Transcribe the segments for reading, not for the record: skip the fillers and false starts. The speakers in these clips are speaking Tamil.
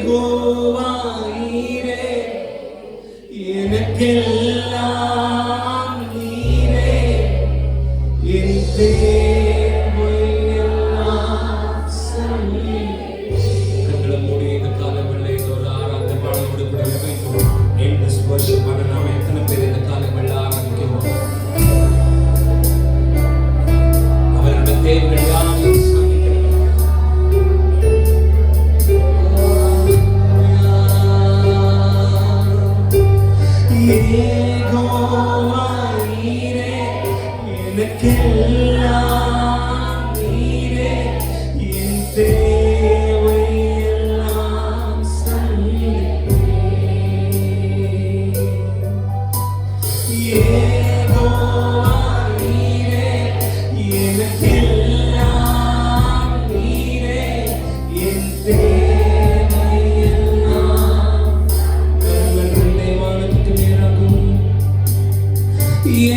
யெகோவாயீரே எனக்கெல்லாம் நீரே என் தேவையெல்லாம் சரி. கண்களை மூடி இந்த காலங்களில் இது ஒரு ஆராய்ந்த பாடலோடு கூட வைப்போம். இந்த ஸ்பர்ஷமான நாம எத்தனை பேர் இந்த காலங்களில் ஆரம்பிக்கிறோம்? அவருடைய தேவைகள் யாரும் யெகோவாயீரே எனக்கெல்லாம் நீரே என் தேவையெல்லாம் சந்திப்பீர். யெகோவாயீரே எனக்கெல்லாம் நீரே என்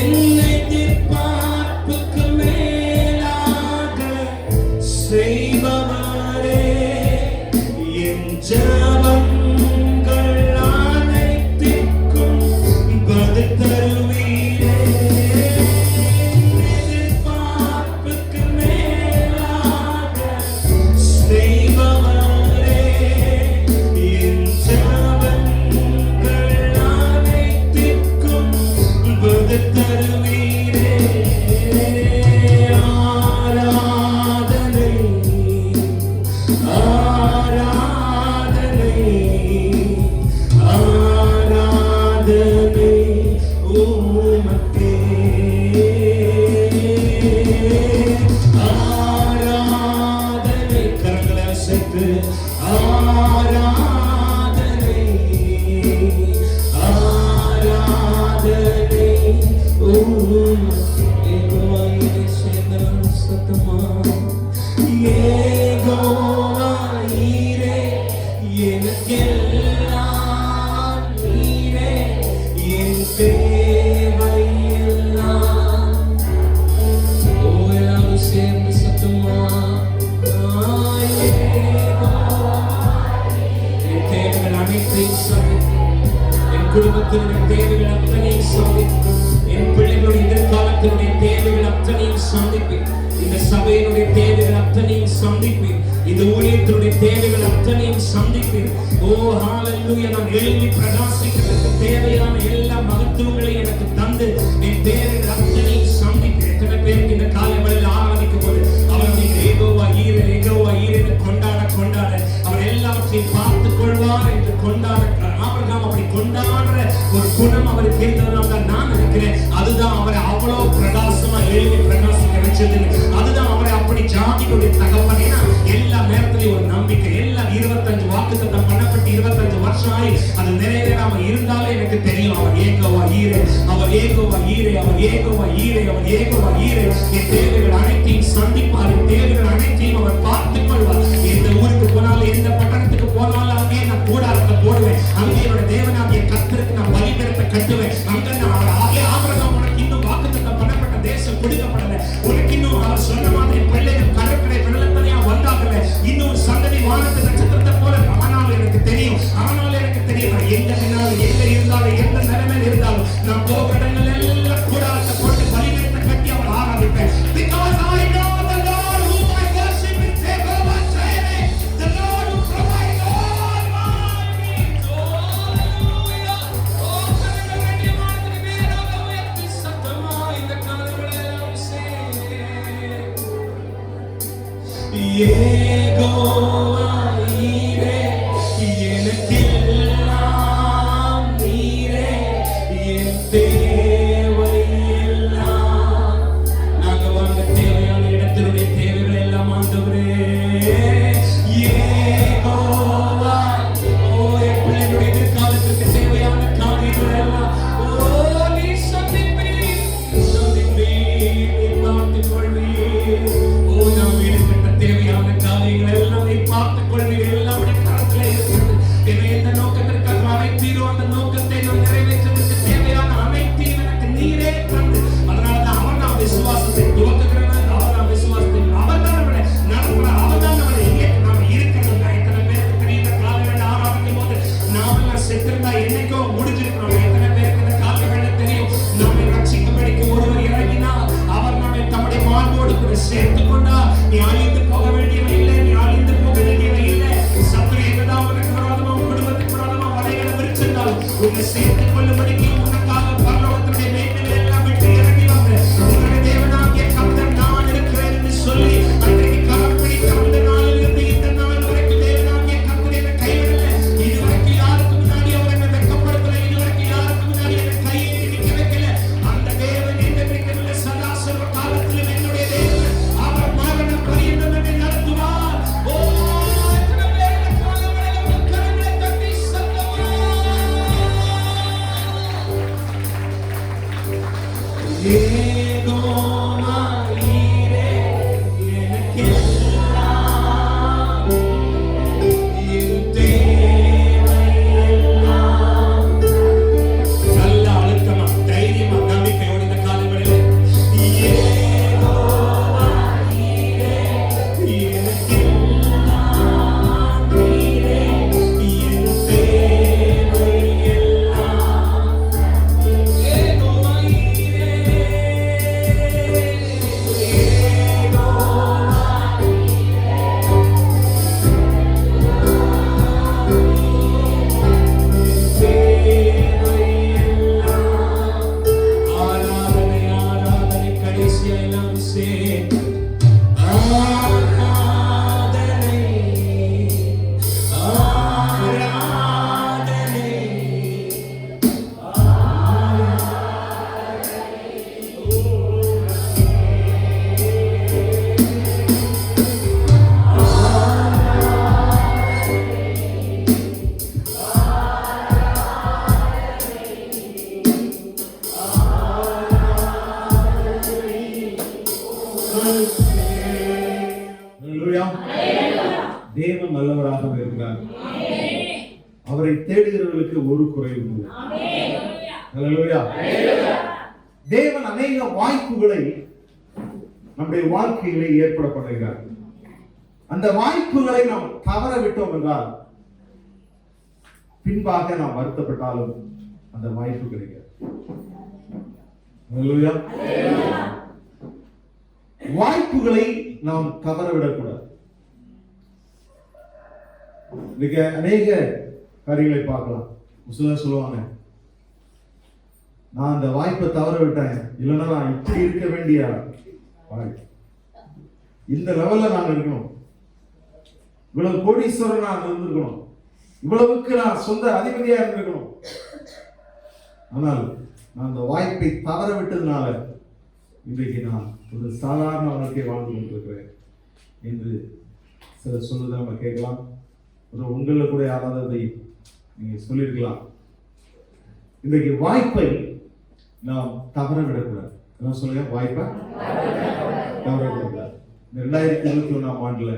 என்னை எதிர்பார்ப்புக்கு மேலாக செய்பவரே என் ஜெபங்கள் அனைத்திற்கும் பதில் தருவீரே. எதிர்பார்ப்புக்கு மேலாக செய்பவரே என் ஜெபங்கள் அனைத்திற்கும் பதில் தருவீரே. ஆராதனை ஆராதனை ஆராதனை உமக்கே. ஆராதனை கரங்களை அசைத்து ஆராதனை ஆராதனை யெகோவாயீரே சேர்ந்தவன் சத்தமா. யெகோவாயீரே எனக்கெல்லாம் நீரே என் தேவையெல்லாம். எல்லாரும் சேர்ந்து சத்தமா. என் தேவைகள் அனைத்தையும் சந்திப்பேன். என் குடும்பத்தினுடைய தேவைகள் அத்தனையும் சந்திப்பேன். என் பிள்ளைகளுடைய எதிர்காலத்தினுடைய தேவைகள் அத்தனையும் சந்திப்பேன். இந்த சபையினுடைய தேவைகள் அத்தனையும் சந்திப்பேன். இந்த ஊழியத்தினுடைய தேவைகள் அத்தனையும் சந்திப்பேன். ஓ ஹalleluya. நான் எழுதி பிரகாசிக்கிறதுக்கு தேவையான எல்லா மகத்துவங்களையும் எனக்கு தந்து என் தேவைகள் அத்தனையும் சந்திப்பேன். எத்தனை பேருக்கு இந்த காலங்களில் ஆராதிக்கும் போது அவருடைய யெகோவாயீரே யெகோவாயீரே கொண்டாட அவர் எல்லாவற்றையும் பார்த்துக் கொள்வார் என்று கொண்டாட ஆபிரகாம் அப்படி கொண்டாடுற ஒரு குணம் அவருக்கு இருந்ததுனால நான் நினைக்கிறேன் அதுதான் அவரை அவ்வளவு பிரகாசமா எழுதி பிரகாசிக்க வச்சது. அதுதான் அவரை அப்படி ஜாதிகளுடைய தகவல். ஏன்னா எல்லா நேரத்திலையும் ஒரு நம்பிக்கை. எல்லா 25 வாக்குத்தத்தம் பண்ணப்பட்டு 25 வருஷம் ஆகி அது நிறைவேறாம இருந்தாலே எனக்கு தெரியும் அவர் யெகோவாயீரே அவர் யெகோவாயீரே அவர் யெகோவாயீரே அவர் யெகோவாயீரே. என் தேவைகள் அனைத்தையும் சந்திப்பார். என் தேவைகள் அனைத்தையும் அவர் பார்த்துக் கொள்வார். எந்த ஊருக்கு போனாலும் எந்த பட்டணத்துக்கு போனாலும் அங்கே நான் கூடாரத்தை போடுவேன். அங்கே என்னோட தேவனாகிய கர்த்தருக்கு நான் பலிபீடத்தை கட்டுவேன். அங்கே நான் ஆபிரகாம் உனக்கு இன்னும் வாக்குத்தத்தம் பண்ணப்பட்ட தேசம் கொடுக்கப்படல. உனக்கு இன்னும் அவர் சொன்ன மாதிரி பிள்ளைகள் கடற்கரை வெள்ளத்தனையா வந்தாகல. இன்னும் சந்ததி வானத்து நட்சத்திரத்தை போல. ஆனால் எனக்கு தெரியும் எங்க நின்னாலும் எங்க இருந்தாலும் எந்த நிலைமையில் இருந்தாலும் நான் போகிற இடங்கள் எல்லாம் கூடாரத்தை போட்டு பலிபீடத்தை கட்டி அவர் ஆராதிப்பேன். Because I know the Lord whom I worship is Jehovah Jireh, the Lord who provides all my needs. Oh hallelujah. Oh கரங்களை மாத்திர மேலாக உயர்த்தி சத்தமா இந்த காலங்களில் சேர். யெகோவாயீரே எனக்கெல்லாம் நீரே என் தேவையெல்லாம். நாங்க வாங்க தேவையான இடத்தினுடைய தேவைகள் எல்லாம் ஆண்டவரே யெகோவா. ஓ என் பிள்ளைகளுடைய எதிர்காலத்திற்கு தேவையான காரியங்கள் எல்லாம் நீ சந்திப்பீர் பார்த்துக் கொள்வீர். ஓ நாம் வீடு கட்ட தேவையான காரியங்கள் எல்லாம் நீ பார்த்துக் கொள்வீர். எல்லாம் கரத்துல இருக்கிறது. எந்த நோக்கத்திற்காக அழைத்தீரோ அந்த நோக்கத்தை நான் நிறைவேற்றுவதற்கு தேவையான அனைத்தையும் எனக்கு நீரே தந்து. அதனாலதான் அவர் நான் விசுவாசத்தை துவக்குகிறவன். அவர் நான் விசுவாசத்தை அவர் தான் நம்மளை நடத்துகிறார். அவர் தான் நம்மளை நாம் இருக்கிறது. எத்தனை பேருக்கு தெரியுற காலங்கள் உன்னை சேர்த்துக் கொள்ளும்படிக்கு உனக்காக பரலோகத்தினுடைய மேன்மைகள் எல்லாம் விட்டு இறங்கி வந்த உன்னுடைய தேவனாகிய கர்த்தர் நான் இருக்கிறேன் என்று சொல்லி அன்றைக்கு கரம் பிடித்த அந்த நாளில் இருந்து இந்த நாள் வரைக்கும் தேவனாகிய கர்த்தர் என்னை கைவிடல. இதுவரைக்கும் யாருக்கு முன்னாடி அவர் என்னை வெட்கப்படுத்தல. இதுவரைக்கும் யாருக்கு முன்னாடி என்னை கையை நிற்க வைக்கல. அந்த தேவன் என்றைக்குள்ள சதா சர்வ காலத்திலும் என்னுடைய தேவன். அவர் மரண பரியந்தம் என்னை நடத்துவார். ஓ எத்தனை பேர் இந்த காலவெளியில் உங்கள் கரங்களை தட்டி சத்தமா ஏகோவாயிரே எனக்கெல்லாம் என் தேவையெல்லாம். நல்ல அழுத்தமா தைரியமா நம்பிக்கையோடு இந்த காலவெளியில் ஏகோவாயிரே எனக்கெல்லாம் நீரே என் தேவையெல்லாம். ஏகோவாயிரே ஆராதனை ஆராதனை கடைசியா எல்லாம் சேர்ந்து ஆராதனை ஆராதனை ஹல்லேலூயா. தேவன் நல்லவராக இருக்கிறார். அவரை தேடுகிறவர்களுக்கு ஒரு குறைவும் இல்லை. ஹல்லேலூயா. தேவன் அநேக வாய்ப்புகளை நம்முடைய வாழ்க்கையிலே ஏற்பட பண்ணுகிறார். அந்த வாய்ப்புகளை நாம் தவற விட்டோம் என்றால் பின்பாக நாம் வருத்தப்பட்டாலும் அந்த வாய்ப்பு கிடைக்காது. ஹல்லேலூயா. வாய்ப்புகளை நாம் தவற விடக்கூடாது. மிக அநேக காரியங்களை பார்க்கலாம். சிலர் சொல்லுவாங்க, நான் அந்த வாய்ப்பை தவற விட்டேன், இல்லைன்னா நான் இப்படி இருக்க வேண்டிய வாய்ப்பு, இந்த லெவல்ல நான் இருக்கணும், இவ்வளவு கோடீஸ்வரன் நான் இருந்திருக்கணும், இவ்வளவுக்கு நான் சொந்த அதிபதியா இருந்திருக்கணும். ஆனால் நான் அந்த வாய்ப்பை தவற விட்டதுனால இன்றைக்கு நான் ஒரு சாதாரண வாழ்க்கை வாழ்ந்து கொண்டிருக்கிறேன் என்று சிலர் சொல்லுவதை நம்ம கேட்கலாம். ஒரு உங்களில் கூட யாராவது அதை நீங்க சொல்லியிருக்கலாம். இன்றைக்கு வாய்ப்பை நாம் தவற விடக்கூடாது. என்ன சொல்லுங்க? வாய்ப்பை தவற விடக்கூடாது. இந்த 2021ஆம் ஆண்டுல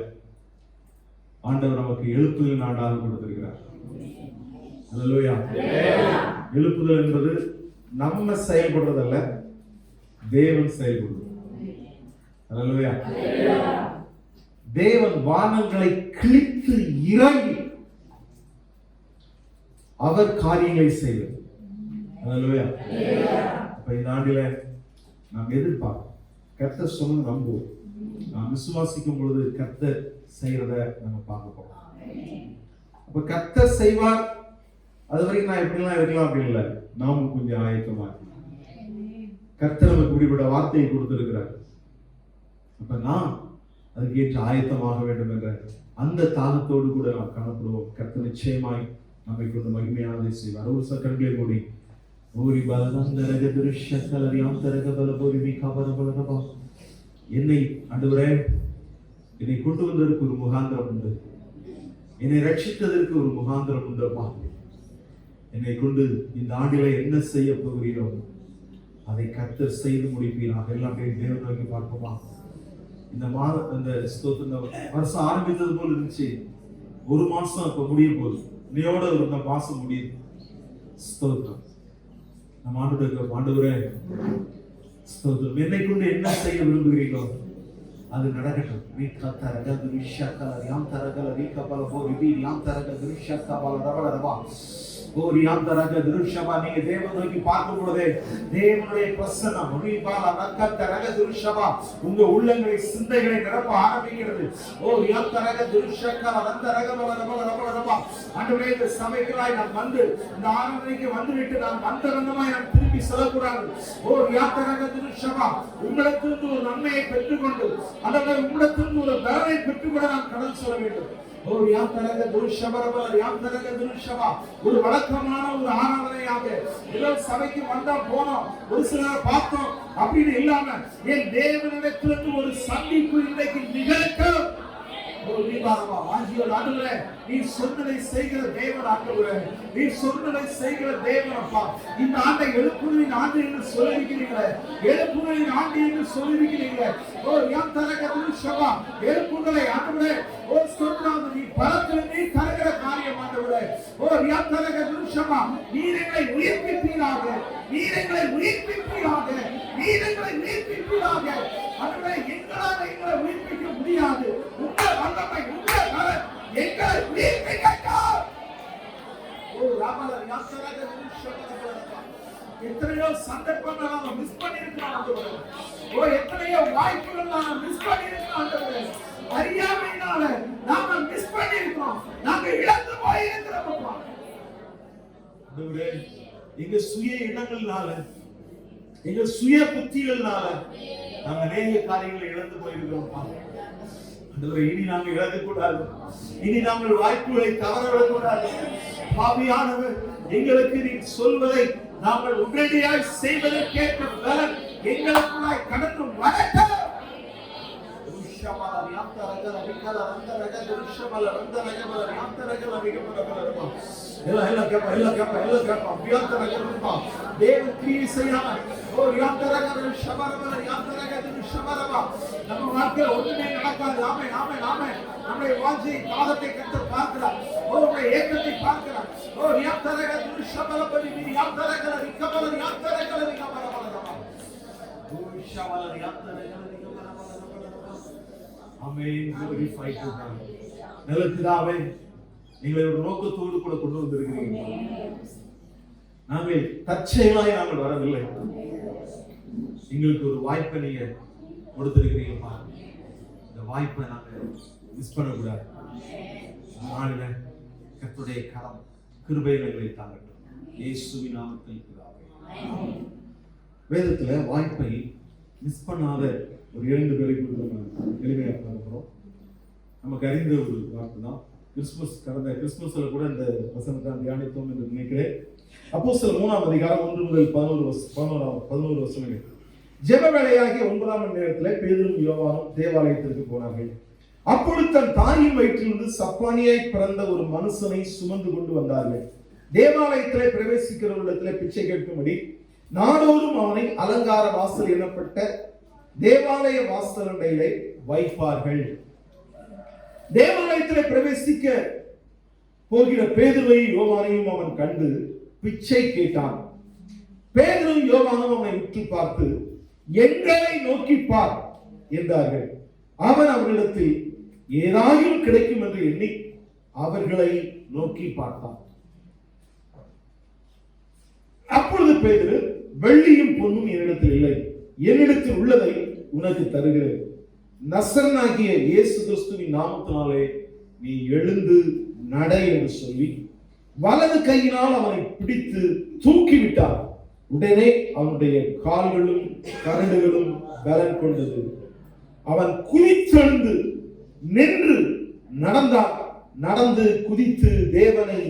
ஆண்டவர் நமக்கு எழுப்புதல் ஆண்டாக கொடுத்திருக்கிறார். அல்லேலூயா. எழுப்புதல் என்பது நம்ம செயல்படுறதல்ல, தேவன் செயல்படுவது. அல்லேலூயா. தேவன் வானங்களை கிழித்து இறங்கி அவர் காரியங்களை செய்வது. அல்லேலூயா. அப்ப இந்த ஆண்டில நாம் எதிர்பார்ப்போம், கர்த்தர் சொன்னது நம்புவோம். நாம் விசுவாசிக்கும் பொழுது கர்த்தர் செய்யறத நம்ம பார்க்க போறோம். அப்ப கர்த்தர் செய்வார். அது வரைக்கும் நான் எப்படிலாம் இருக்கலாம் அப்படி இல்லை, நாமும் கொஞ்சம் ஆயத்தமா இருக்கணும். கர்த்தர் நமக்கு இப்படிப்பட்ட வார்த்தையை கொடுத்திருக்கிறார். அப்ப நாம் அதுக்கு ஏற்ற ஆயத்தமாக வேண்டும் என்ற அந்த தாகத்தோடு கூட நாம் காணப்படுவோம். கர்த்தர் நிச்சயமாய் நம்மை கொண்டு மகிமையானதை செய்வார். ஒரு கண்களை மூடி என்னை ஆண்டவரே, என்னை கொண்டு வந்ததற்கு ஒரு முகாந்திரம் உண்டு, என்னை ரட்சித்ததற்கு ஒரு முகாந்திரம் உண்டப்பா. என்னை கொண்டு இந்த ஆண்டில என்ன செய்ய போகிறீரோ அதை கர்த்தர் செய்து முடிப்பீராக. எல்லாம் தேவன் நோக்கி பார்ப்போமா? இந்த வருஷம் ஆரம்பித்தது போல இருந்துச்சு, ஒரு மாசம் இப்ப முடிய போகுது, இன்னையோட இந்த மாசம் முடியுது. ஸ்தோத்திரம். நம்ம ஆண்டவரே ஸ்தோத்திரம், என்னை கொண்டு என்ன செய்ய விரும்புகிறீங்களோ அது நடக்கட்டும். ஓ ரியாந்தரக திருஷபா, நீங்க தேவனை நோக்கி பார்க்கும் பொழுதே தேவனுடைய பிரசன்னம் ரிபால ரக்கத்தரக திருஷபா உங்க உள்ளங்களை சிந்தைகளை நிரப்ப ஆரம்பிக்கிறது. ஓ ரியாந்தரக திருஷக்கா ரந்தரக ரபரபரபா. ஆண்டவரே, இந்த சபைக்குள்ளாய் நான் வந்து இந்த ஆராதனைக்கு வந்துவிட்டு நான் அந்தரங்கமாய் நான் திரும்பி செல்லக்கூடாது. ஓ ரியாந்தரக திருஷபா, உங்களிடத்திலிருந்து ஒரு நன்மையை பெற்றுக்கொண்டு அல்லது உங்களிடத்திலிருந்து ஒரு பலனை பெற்றுக்கொள்ள நான் கடந்து செல்ல வேண்டும். ஒரு வழக்கமான ஒரு ஆராதனையாக ஏதோ சபைக்கு வந்தா போனோம், ஒரு சிலர் பார்த்தோம் அப்படின்னு இல்லாம என் தேவனிடத்திலிருந்து ஒரு சந்திப்பு இன்றைக்கு நிகழ்க்கும். நீ சொன்னதை செய்கிற தேவன் ஆண்டவரே, நீ சொன்னதை செய்கிற தேவன் அப்பா. இந்த ஆண்டை எழுப்புதலின் ஆண்டு என்று சொல்லியிருக்கிறீங்களே, எழுப்புதலின் ஆண்டு என்று சொல்லியிருக்கிறீங்களே. ஓ யாம் தரகது சபா எழுப்புதலை ஆண்டவரே, ஓ சொன்னாது நீ பலத்தில் நீ தருகிற காரியம் ஆண்டவரே. ஓ யாம் தரகது சபா, நீரை உயிர்ப்பிப்பீராக, நீரை உயிர்ப்பிப்பீராக, நீரை உயிர்ப்பிப்பீராக. ஆண்டவரே, எங்களால எங்களை உயிர்ப்பிக்க முடியாது. உங்கள் வல்லமை, உங்கள் பலன் எங்களை உயிர்ப்பிக்கட்டும். ஓ ராமல யாசரக நிமிஷமலா, எத்தனையோ சந்தர்ப்பங்களை நாம மிஸ் பண்ணிருக்கோம் ஆண்டவரே. ஓ எத்தனையோ வாய்ப்புகளை நாம மிஸ் பண்ணிருக்கோம் ஆண்டவரே. அறியாமையினால நாம மிஸ் பண்ணிருக்கோம், நாம இழந்து போயிருக்கிறோம் ஆண்டவரே. எங்க சுய எண்ணங்கள்னால, எங்க சுய புத்திகள்னால நாம அநேக காரியங்களை இழந்து போயிருக்கிறோம் ஆண்டவரே. இனி நாங்கள் இழக்கக்கூடாது, இனி நாங்கள் வாய்ப்புகளை தவறவிடக்கூடாது. பாவியானவர், எங்களுக்கு நீ சொல்வதை நாங்கள் உடனடியாய் செய்வதற்கேற்ற பலன் எங்களுக்குள்ளாய் கடந்து வரட்டும். தேவன் கிரியை செய்யாமல் நம்ம வாழ்க்கையில் ஒன்றுமே நடக்காது. நாமே நாமே நாமே நம்முடைய வாஞ்சியை தாகத்தை கர்த்தர் பார்க்கிறார். நம்முடைய ஏக்கத்தை பார்க்கிறார். ஓ யாத்தரக துஷபலபதி நீ யாத்தரக ரிகபல யாத்தரக ரிகபலபல ஓ ஷபல யாத்தரக ரிகபலபல. ஆமென். glorify to God. நல்ல பிதாவே, நீங்கள் ஒரு நோக்கத்தோடு கூட கொண்டு வந்திருக்கிறீங்க. நாங்கள் தற்செயலாய் நாங்கள் வரவில்லை, எங்களுக்கு ஒரு வாய்ப்பை நீங்க கொடுத்திருக்கிறீங்கப்பா. இந்த வாய்ப்பை நாங்கள் மிஸ் பண்ணக்கூடாது. நாளில கர்த்தருடைய கரம் கிருபைகளை தாங்கட்டும். இயேசுவின் நாமத்தில் பிதாவே. வேதத்துல வாய்ப்பை மிஸ் பண்ணாத ஒரு 2 பேரை குறித்து நம்ம எளிமையாக பார்க்கிறோம். நமக்கு அறிந்த ஒரு வார்த்தை தான். கடந்த கிறிஸ்துமஸ்ல கூட இந்த வசனத்தை தியானித்தோம் என்று நினைக்கிறேன். அப்போஸ்தலர் 3ஆம் அதிகாரம் 1 முதல் 11 வசனங்கள். ஜெப வேளையாகிய 9ஆம் மணி நேரத்தில் பேதுரும் யோவானும் தேவாலயத்திற்கு போனார்கள். அப்பொழுது தன் தாயின் வயிற்றிலிருந்து சப்பானியாய் பிறந்த ஒரு மனுஷனை சுமந்து கொண்டு வந்தார்கள். தேவாலயத்திலே பிரவேசிக்கிறவர்களிடத்திலே பிச்சை கேட்கும்படி நாடோறும் அவனை அலங்கார வாசல் எனப்பட்ட தேவாலய வாசலண்டையிலே வைப்பார்கள். தேவாலயத்திலே பிரவேசிக்க போகிற பேதுருவையும் யோவானையும் அவன் கண்டு பிச்சை கேட்டான். பேதுருவும் யோவானும் அவனை உற்று பார்த்து, எங்களை நோக்கி பார் என்றார்கள். அவன் அவர்களிடத்தில் ஏதாயும் கிடைக்கும் என்று எண்ணி அவர்களை நோக்கி பார்த்தான். அப்பொழுது பேதுரு, வெள்ளியும் பொன்னும் என்னிடத்தில் இல்லை, என்னிடத்தில் உள்ளதை உனக்கு தருகிறேன். நசரனாகிய இயேசு கிறிஸ்துவின் நாமத்தினாலே நீ எழுந்து நடை என்று சொல்லி வலது கையினால் அவனை பிடித்து தூக்கிவிட்டார். உடனே அவனுடைய கால்களும் கரடுகளும் பலன் கொண்டது. அவன் குதித்தெழுந்து நின்று நடந்தான். நடந்து குதித்து தேவனை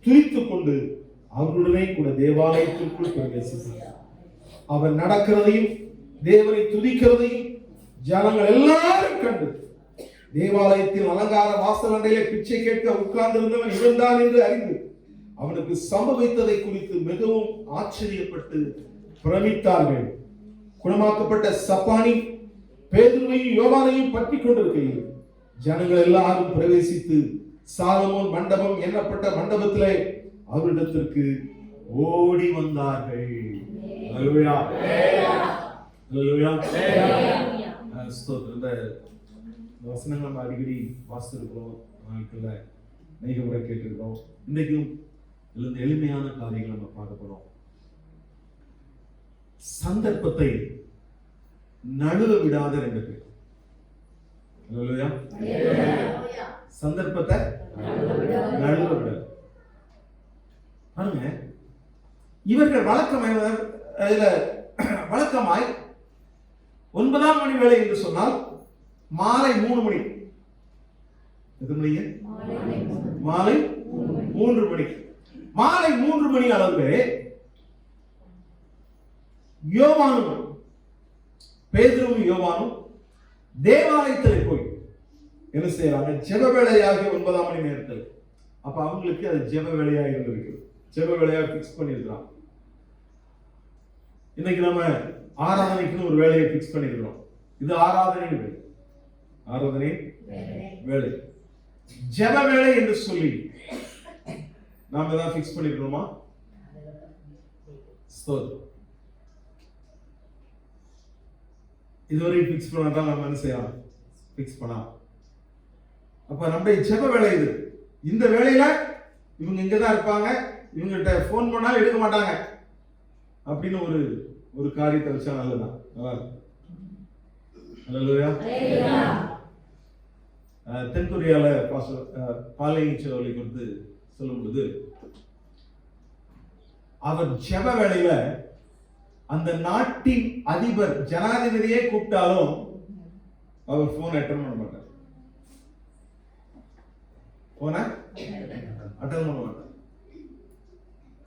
துதித்துக் கொண்டு அவருடனே கூட தேவாலயத்திற்குள் பிரவேசித்தார். அவன் நடக்கிறதையும் தேவனை துதிக்கிறதையும் ஜனங்கள் எல்லாரும் கண்டு தேவாலயத்தின் அலங்கார வாசல் அண்டையிலே பிச்சை கேட்க உட்கார்ந்திருந்தவன் இருந்தான் என்று அறிந்து அவனுக்கு சம்பவித்ததை குறித்து மிகவும் ஆச்சரியப்பட்டு பிரமித்தார்கள். குணமாக்கப்பட்ட சப்பானி பேதுருவையும் யோவானையும் பற்றி கொண்டிருக்கையில் ஜனங்கள் எல்லாரும் பிரவேசித்து சாலமோன் மண்டபம் எண்ணப்பட்ட மண்டபத்திலே அவரிடத்திற்கு ஓடி வந்தார்கள். அல்லேலூயா, அல்லேலூயா. இந்த வசனங்கள் நம்ம அடிக்கடி வாசித்திருக்கிறோம், நாட்கள்ல அநேக முறை கேட்டிருக்கிறோம். இன்னைக்கும் இந்த எளிமையான காரியங்களை நம்ம பார்க்க போறோம். சந்தர்ப்பத்தை நழுவ விடாத 2 பேர். அல்லேலூயா. சந்தர்ப்பத்தை நழுவ விடாத. பாருங்க, இவர்கள் வழக்கமாய் 9ஆம் மணி வேலை என்று சொன்னால் மாலை 3 மணி. எத்தனை மணிங்க? மாலை 3 மணி. மாலை 3 மணி அளவு யோவானும் பேதுருவும் யோவானும் தேவாலயத்தில் போய் என்ன செய்யறாங்க? ஜெப வேளையாக 9ஆம் மணி நேரத்தில். அப்ப அவங்களுக்கு அது ஜெப வேளையாக இருந்திருக்கு. ஜெப வேளையாக பிக்ஸ் பண்ணிருக்கலாம். இன்னைக்கு நம்ம ஆராதனைக்கு ஒரு வேலையை பிக்ஸ் பண்ணிருக்கிறோம். இது ஆராதனை வேலை, ஜெப வேலை என்று சொல்லி நாம தான் பிக்ஸ் பண்ணிருக்கிறோமா? இதுவரை பிக்ஸ் பண்ணாதான் நம்ம என்ன செய்யலாம்? பிக்ஸ் பண்ணலாம். அப்ப நம்முடைய ஜெப வேலை இது. இந்த வேலையில இவங்க இங்கதான் இருப்பாங்க, இவங்ககிட்ட போன் பண்ணாலும் எடுக்க மாட்டாங்க அப்படின்னு ஒரு காரியத்தை வச்சா நல்லதுதான். நல்லா இருக்கும். தென்கொரியால பாலைச்சோலை குறித்து சொல்லும்போது அவர் ஜெப வேளையில அந்த நாட்டின் அதிபர் ஜனாதிபதியே கூப்பிட்டாலும் அவர் போன் அட்டன் பண்ண மாட்டார்.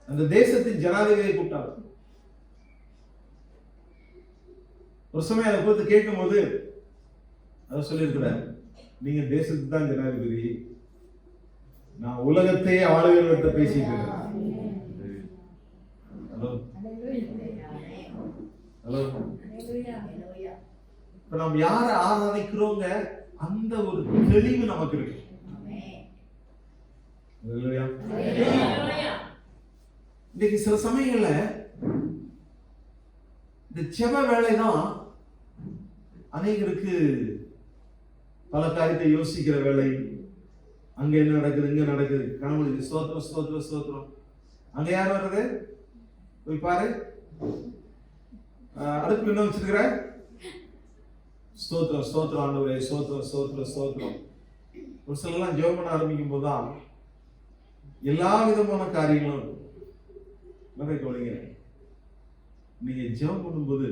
அந்த தேசத்தின் ஜனாதிபதியை கூப்பிட்டாலும் ஒரு சமயம் அதை குறித்து கேட்கும் போது அதை சொல்லியிருக்கிறார், நீங்க தேசத்துக்கு தான் ஜனாதிபதி, நான் உலகத்தையே ஆளுகிறவர்கிட்ட பேசிட்டு இருக்கேன். ஹலோ, இப்ப நம்ம யார ஆராதிக்கிறோங்க அந்த ஒரு தெளிவு நமக்கு இருக்கு. இன்னைக்கு சில சமயங்கள்ல இந்த ஜெப வேலைதான் அநேகருக்கு பல காரியத்தை யோசிக்கிற வேலை. அங்க என்ன நடக்குது, இங்க நடக்குது, கணவனுக்கு ஸ்தோத்திரம் ஸ்தோத்திரம் ஸ்தோத்திரம். அங்க யார் வர்றது? போய் பாரு, அடுப்பு என்ன வச்சிருக்கிற? ஸ்தோத்திரம் ஸ்தோத்திரம் ஆண்டவரே, ஸ்தோத்திரம் ஸ்தோத்திரம் ஸ்தோத்திரம். ஒரு சிலர்லாம் ஜெபம் பண்ண ஆரம்பிக்கும் போதுதான் எல்லா விதமான காரியங்களும் கவனிங்க. நீங்க ஜெபம் பண்ணும்போது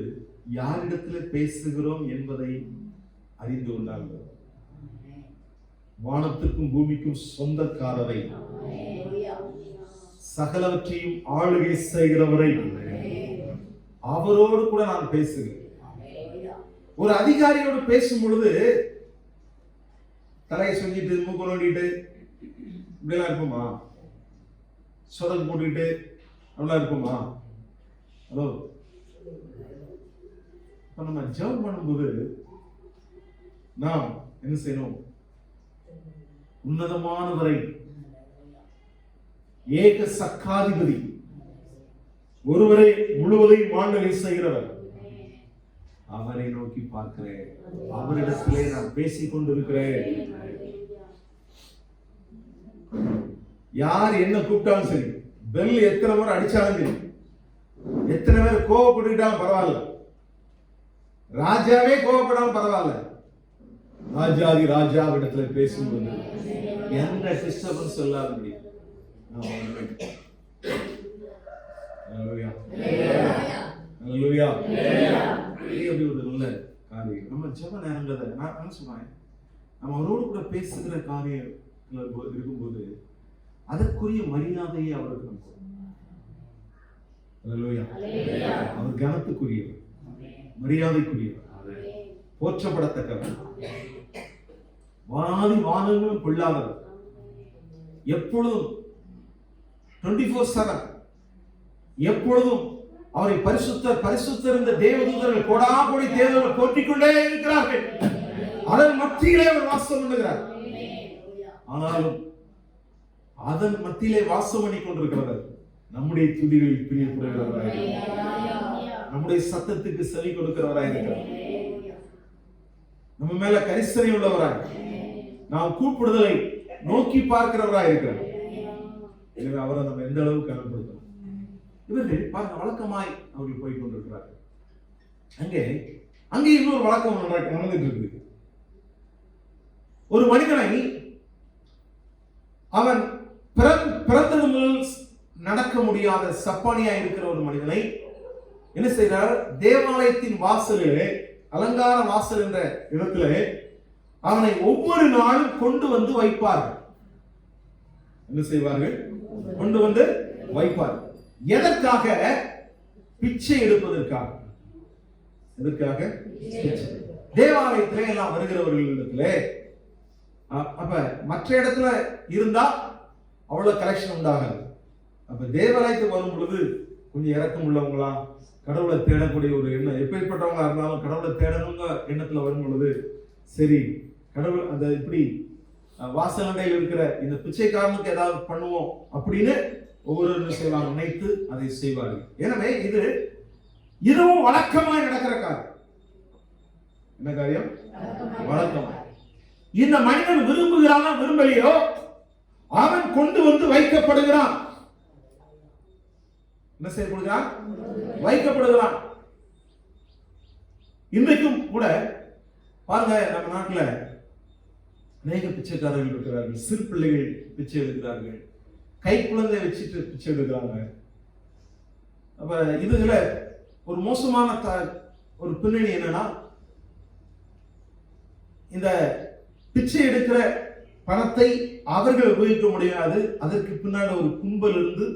யாரிடத்துல பேசுகிறோம் என்பதை அறிந்து கொண்டாங்க. வானத்துக்கும் பூமிக்கும் சொந்தக்காரரை, சகலவற்றையும் ஆளுகை செய்கிறவரை, அவரோடு கூட நான் பேசுகிறேன். ஒரு அதிகாரியோடு பேசும் பொழுது தலையை சொல்லிட்டு மூக்கு நோண்டிட்டு இப்படிலாம் இருப்போமா? சொடக்கு போட்டுக்கிட்டு அப்படிலாம் இருப்போமா? ஹலோ, நம்ம ஜெபம் பண்ணும்போது நாம் என்ன செய்யணும்? உன்னதமானவரை, ஏக சக்காதிபதி, ஒருவரை முழுவதையும் ஆண்டலை செய்கிறவர், அவரை நோக்கி பார்க்கிறேன், அவரிடத்திலே நான் பேசிக் கொண்டிருக்கிறேன். யார் என்ன கூப்பிட்டாலும் சரி, பெல் எத்தனை முறை அடிச்சாலும் சரி, எத்தனை பேர் கோவப்பட்டுக்கிட்டாலும் பரவாயில்ல, ராஜாவே கோவப்படாலும் பரவாயில்ல, ராஜாதி ராஜாவிடத்துல பேசும்போது எந்த டிஸ்டர்பன்ஸ் இல்லாதபடி ஒரு நல்ல காரியம். நம்ம ஜெப நேரங்களை நான் என்ன சொன்னேன், நம்ம அவரோடு கூட பேசுகிற காரியம் இருக்கும்போது அதற்குரிய மரியாதையை அவருக்கு நம்ம அவர் கனத்துக்குரியவர், மரியாதைக்குரியவர், போற்றப்படத்தக்கவர், வாதி வானங்களும் கொள்ளாதவர், எப்பொழுதும் 24/7 எப்பொழுதும் அவரை பரிசுத்தர் பரிசுத்தர் இந்த தேவதூதர்கள் கோடாகோடி தேவர்கள் போற்றிக்கொண்டே இருக்கிறார்கள். அதன் மத்தியிலே அவர் வாசம் பண்ணுகிறார். ஆனாலும் அதன் மத்தியிலே வாசம் பண்ணி கொண்டிருக்கிறவர் நம்முடைய துதிகளில் பிரியப்படுகிறவராய், நம்முடைய சத்தத்துக்கு செவி கொடுக்கிறவராய் இருக்கிறார். நம்ம மேல கரிசனை உள்ளவராய், நாம் கூப்பிடுதலை நோக்கி பார்க்கிறவராய் இருக்கிறார். எனவே அவரை நம்ம எந்த அளவுக்கு கனப்படுத்தணும். இவர்கள் பாருங்க வழக்கமாய் அவர்கள் போய் கொண்டிருக்கிறார்கள். அங்கே இன்னொரு வழக்கம் நடந்துட்டு இருக்கு. ஒரு மனிதனை அவன் பிறந்தது முதல் நடக்க முடியாத சப்பானியா இருக்கிற ஒரு மனிதனை என்ன செய்கிறார்? தேவாலயத்தின் வாசலிலே, அலங்கார வாசல் என்ற இடத்துல அவனை ஒவ்வொரு நாளும் கொண்டு வந்து வைப்பார்கள். என்ன செய்வார்கள்? கொண்டு வந்து வைப்பார்கள். எதற்காக? பிச்சை எடுப்பதற்காக. எதற்காக? தேவாலயத்திலே எல்லாம் வருகிறவர்களிடத்துல அப்ப மற்ற இடத்துல இருந்தா அவ்வளவு கலெக்ஷன் உண்டாகாது. அப்ப தேவாலயத்துக்கு வரும் பொழுது கொஞ்சம் இறக்கம் உள்ளவங்களா, கடவுளை தேடக்கூடிய ஒரு எண்ணம், எப்படிப்பட்டவங்களா இருந்தாலும் கடவுளை தேடணுங்க எண்ணத்துல வரும் பொழுது, சரி கடவுள் அந்த இப்படி வாசலண்டையில் இருக்கிற இந்த பிச்சைக்காரனுக்கு ஏதாவது பண்ணுவோம் அப்படின்னு ஒவ்வொரு செய்வாங்க, நினைத்து அதை செய்வார்கள். எனவே இதுவும் வழக்கமாய் நடக்கிற காரியம். என்ன காரியம்? வழக்கமாய். இந்த மனிதன் விரும்புகிறானா விரும்பலையோ அவன் கொண்டு வந்து வைக்கப்படுகிறான். என்ன செய்யப்படுகிறான்? வைக்கப்படுகிறான். இன்றைக்கும் கூட பாருங்க, நம்ம நாட்டில் அநேக பிச்சைக்காரர்கள் இருக்கிறார்கள். சிறு பிள்ளைகள் பிச்சை எடுக்கிறார்கள், கை குழந்தை வச்சுட்டு பிச்சை எடுக்கிறாங்க. அப்ப இதுல ஒரு மோசமான ஒரு பின்னணி என்னன்னா, இந்த பிச்சை எடுக்கிற பணத்தை அவர்கள் உபயோகிக்க முடியாது. அதற்கு பின்னாடி ஒரு கும்பல் இருந்து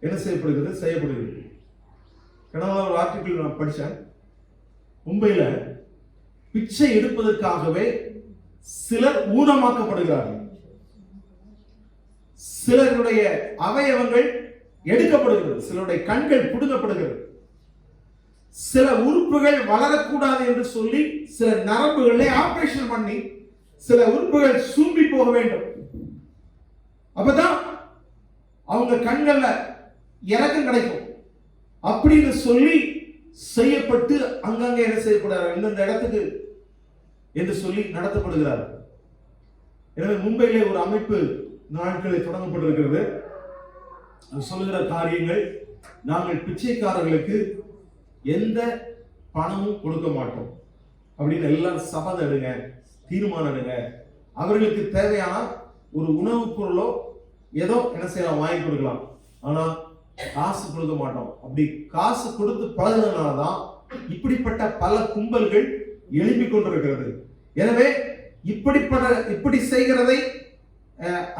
என்ன செய்யப்படுகிறது. கடந்த ஒரு ஆர்டிகிள் நான் படித்தேன். மும்பையில பிச்சை எடுப்பதற்காகவே சிலர் ஊனமாக்கப்படுகிறார்கள். சிலருடைய அவயவங்கள் எடுக்கப்படுகிறது, சிலருடைய கண்கள் புடுங்கப்படுகிறது, சில உறுப்புகள் வளரக்கூடாது என்று சொல்லி சில நரம்புகளை ஆபரேஷன் பண்ணி சில உறுப்புகள் சூம்பி போக வேண்டும். அப்பதான் அவங்க கண்கள்ல இறக்கம் கிடைக்கும் அப்படின்னு சொல்லி செய்யப்பட்டு அங்கங்க என்ன செய்யப்படுறாங்க, இந்த இடத்துக்கு என்று சொல்லி நடத்தப்படுகிறார். எனவே மும்பையிலே ஒரு அமைப்பு நாட்களில் தொடங்கப்பட்டிருக்கிறது. சொல்லுகிற காரியங்கள், நாங்கள் பிச்சைக்காரர்களுக்கு எந்த பணமும் கொடுக்க மாட்டோம் அப்படின்னு எல்லாரும் சபதம் எடுங்க, தீர்மானம் எடுங்க. அவர்களுக்கு தேவையான ஒரு உணவுப் பொருளோ ஏதோ என்ன செய்யலாம், வாங்கி கொடுக்கலாம், ஆனா காசு கொடுக்க மாட்டோம். அப்படி காசு கொடுத்து பழகுனதுனாலதான் இப்படிப்பட்ட பல கும்பல்கள் எழுப்பிக் கொண்டிருக்கிறது. எனவே இப்படி செய்கிறதை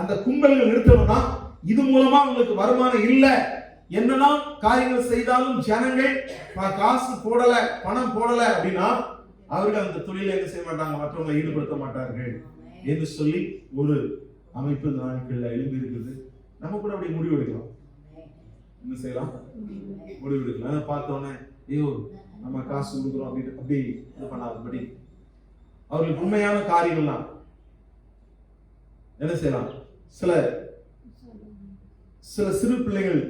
அந்த கும்பல்கள் நிறுத்தணும்னா, இது மூலமா உங்களுக்கு வருமானம் இல்லை, என்னெல்லாம் காரியங்கள் செய்தாலும் ஜனங்கள் காசு போடல, பணம் போடல அப்படின்னா அவர்கள் அந்த தொழிலை என்ன செய்ய மாட்டாங்க, மற்றவங்களை ஈடுபடுத்த மாட்டார்கள் என்று சொல்லி ஒரு அமைப்பு இந்த நாட்களில் எழுதி இருக்குது. நம்ம கூட அப்படி முடிவு எடுக்கலாம். என்ன செய்யலாம்? முடிவு எடுக்கலாம். அதை பார்த்தோன்னே ஐயோ நம்ம காசு கொடுக்குறோம் அப்படின்னு அப்படி இது பண்ணாதபடி அவர்களுக்கு உண்மையான காரியங்கள்லாம் என்ன செய்யலாம். சில சிறு பிள்ளைகள்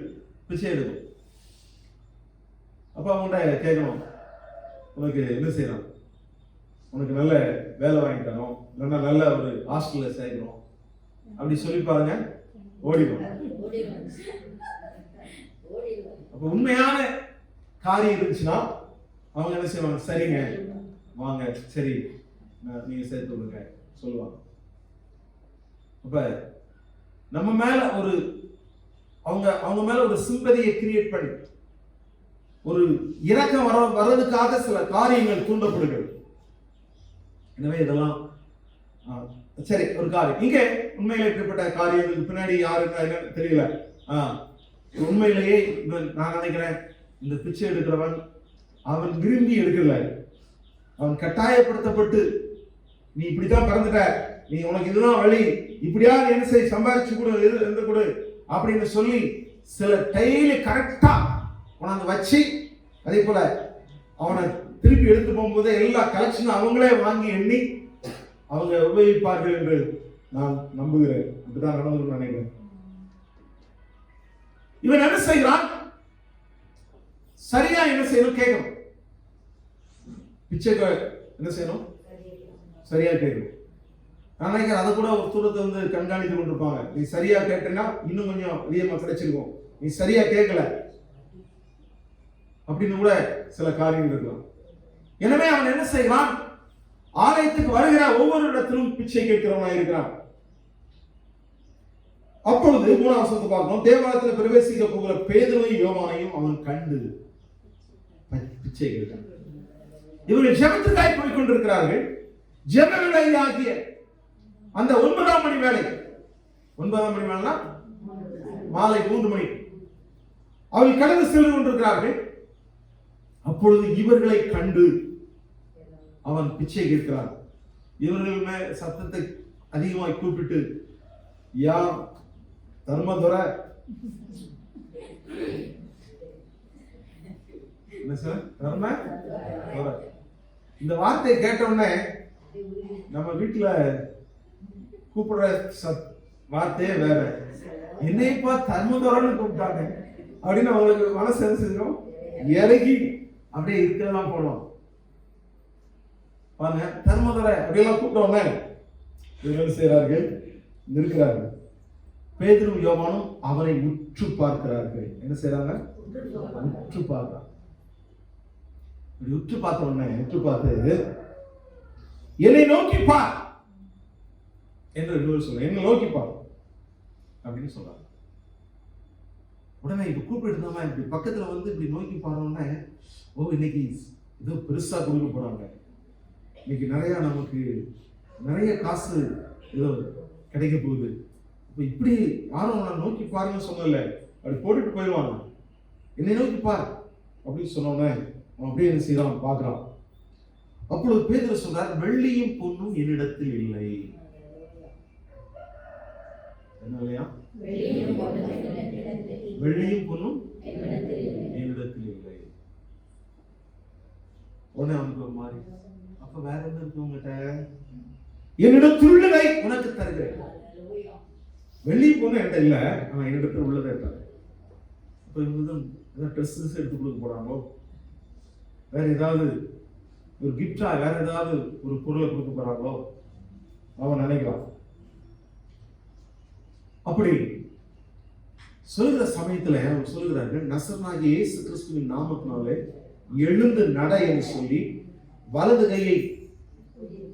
பிச்சை எடுக்கும். அப்ப அவங்கள்ட்ட கேட்கணும், உனக்கு என்ன செய்யணும், உனக்கு நல்ல வேலை வாங்கி தரோம், இல்லைன்னா நல்ல ஒரு ஹாஸ்டல்ல சேர்க்கணும் அப்படி சொல்லி பாருங்க, ஓடிடும். அப்ப உண்மையான காரியம் இருந்துச்சுன்னா அவங்க என்ன செய்வாங்க, சரிங்க வாங்க, சரி நீங்க சேர்த்து விடுங்க சொல்லுவாங்க. அப்ப நம்ம மேல ஒரு அவங்க மேல ஒரு சிம்பதியை கிரியேட் பண்ணி ஒரு இரக்கம் வர்றதுக்காக சில காரியங்கள் தூண்டப்படுகிறது. எனவே இதெல்லாம் சரி ஒரு காரியம். இங்க உண்மையில இப்படிப்பட்ட காரியங்களுக்கு பின்னாடி யாருக்கு தெரியல. உண்மையிலேயே நான் நினைக்கிறேன், இந்த பிச்சை எடுக்கிறவன் அவன் விரும்பி எடுக்கல, அவன் கட்டாயப்படுத்தப்பட்டு நீ இப்படித்தான் பிறந்துட்ட, நீ உனக்கு இதுதான் வழி, இப்படியா என்ன செய்ய சம்பாதிச்சு கொடு, இருந்து கொடு அப்படின்னு சொல்லி சில டெய்லி கரெக்டா உனக்கு வச்சு அதே போல அவனை திருப்பி எடுத்து போகும்போது எல்லா கலெக்ஷனும் அவங்களே வாங்கி எண்ணி அவங்க உபயோகிப்பார்கள் என்று நான் நம்புகிறேன். அப்படிதான் நடந்து நினைக்கிறேன். இவன் என்ன செய்கிறான், சரியா என்ன செய்யணும் கேட்கணும். பிச்சை என்ன செய்யணும், சரியா கேட்கணும். நான் நினைக்கிறேன் அதை கூட ஒரு தூரத்தை வந்து கண்காணித்து கொண்டிருப்பாங்க. நீ சரியா கேட்டேன்னா இன்னும் கொஞ்சம் அதிகமா கிடைச்சிருக்கும், நீ சரியா கேட்கல அப்படின்னு கூட சில காரியங்கள் இருக்கலாம். எனவே அவன் என்ன செய்கிறான்? ஆலயத்துக்கு வருகிற ஒவ்வொரு இடத்திலும் பிச்சை கேட்கிறவனாக இருக்கிறான். அப்பொழுது 3ஆம் வசனத்தை பார்க்கணும். தேவாலயத்தில் பிரவேசிக்க போகிற பேதுருவையும் யோவானையும் அவன் கண்டு பிச்சை கேட்கிறான். இவர்கள் ஜெபத்துக்காய் போய் கொண்டிருக்கிறார்கள். ஜெப வேலை ஆகிய அந்த 9ஆம் மணி வேலை, 9ஆம் மணி வேலைனா மாலை 3 மணி, அவர்கள் கடந்து சென்று கொண்டிருக்கிறார்கள். அப்பொழுது இவர்களை கண்டு அவன் பிச்சை கேட்கிறான். இவர்கள் சத்தத்தை அதிகமாக கூப்பிட்டு, யா தர்மதுர, என்ன சார் தர்ம, இந்த வார்த்தையை கேட்ட உடனே நம்ம வீட்டுல கூப்பிடுற வார்த்தையே வேற. என்னைப்பா தர்மதுரன்னு கூப்பிட்டாங்க அப்படின்னு அவங்களுக்கு மனசு என்ன செஞ்சோம், இறங்கி அப்படியே இருக்கிறதெல்லாம் போனோம். பாருங்க, தர்மதுர அப்படியெல்லாம் கூப்பிட்டோன்னே இவர்கள் செய்கிறார்கள், இருக்கிறார்கள். பேதுரு யோவானும் அவரை உற்று பார்க்கிறார்கள். என்ன செய்யறாங்க? உற்று பார்க்கிறாங்க. உற்று பார்த்த உடனே உற்று பார்த்து, என்னை நோக்கி பார் என்று இன்னொரு சொல்ல, என்னை நோக்கி பார் அப்படின்னு சொல்றாங்க. உடனே இப்ப கூப்பிட்டு இருந்தாம இப்படி பக்கத்துல வந்து இப்படி நோக்கி பாருன்னா, ஓ இன்னைக்கு ஏதோ பெருசா கொடுக்க போறாங்க, இன்னைக்கு நிறைய நமக்கு நிறைய காசு ஏதோ கிடைக்க போகுது, இப்ப இப்படி யாரும் அவனை நோக்கி பாருன்னு சொன்னல, அப்படி போட்டுட்டு போயிடுவாங்க. என்னை நோக்கி பார் அப்படின்னு சொன்னோன்னே அவன் அப்படியே என்ன செய்யறான், பார்க்கிறான். அப்பொழுது பேதுரு சொல்றார், வெள்ளியும் பொன்னும் என்னிடத்தில் இல்லை. என்ன இல்லையா? வெள்ளியும் பொன்னும் என்னிடத்தில் இல்லை. உடனே அவனுக்கு ஒரு மாதிரி, அப்ப வேற என்ன இருக்கு உங்ககிட்ட? என்னிடத்தில் உள்ளதை உனக்கு தருகிறேன். வெள்ளியும் பொண்ணு என்கிட்ட இல்ல, ஆனா என்னிடத்தில் உள்ளதை இருக்காங்க. அப்ப இவங்க ட்ரெஸ் எடுத்து கொடுக்க போறாங்களோ, வேற ஏதாவது ஒரு கிஃப்டா வேற ஏதாவது ஒரு பொருளை கொடுக்க போறாங்களோ அவன் நினைக்கிறான். அப்படி சொல்லுகிற சமயத்துல அவர் சொல்லுகிறார்கள், நசரனாகிய இயேசு கிறிஸ்துவின் நாமத்தினாலே எழுந்து நட என்று சொல்லி வலது கையை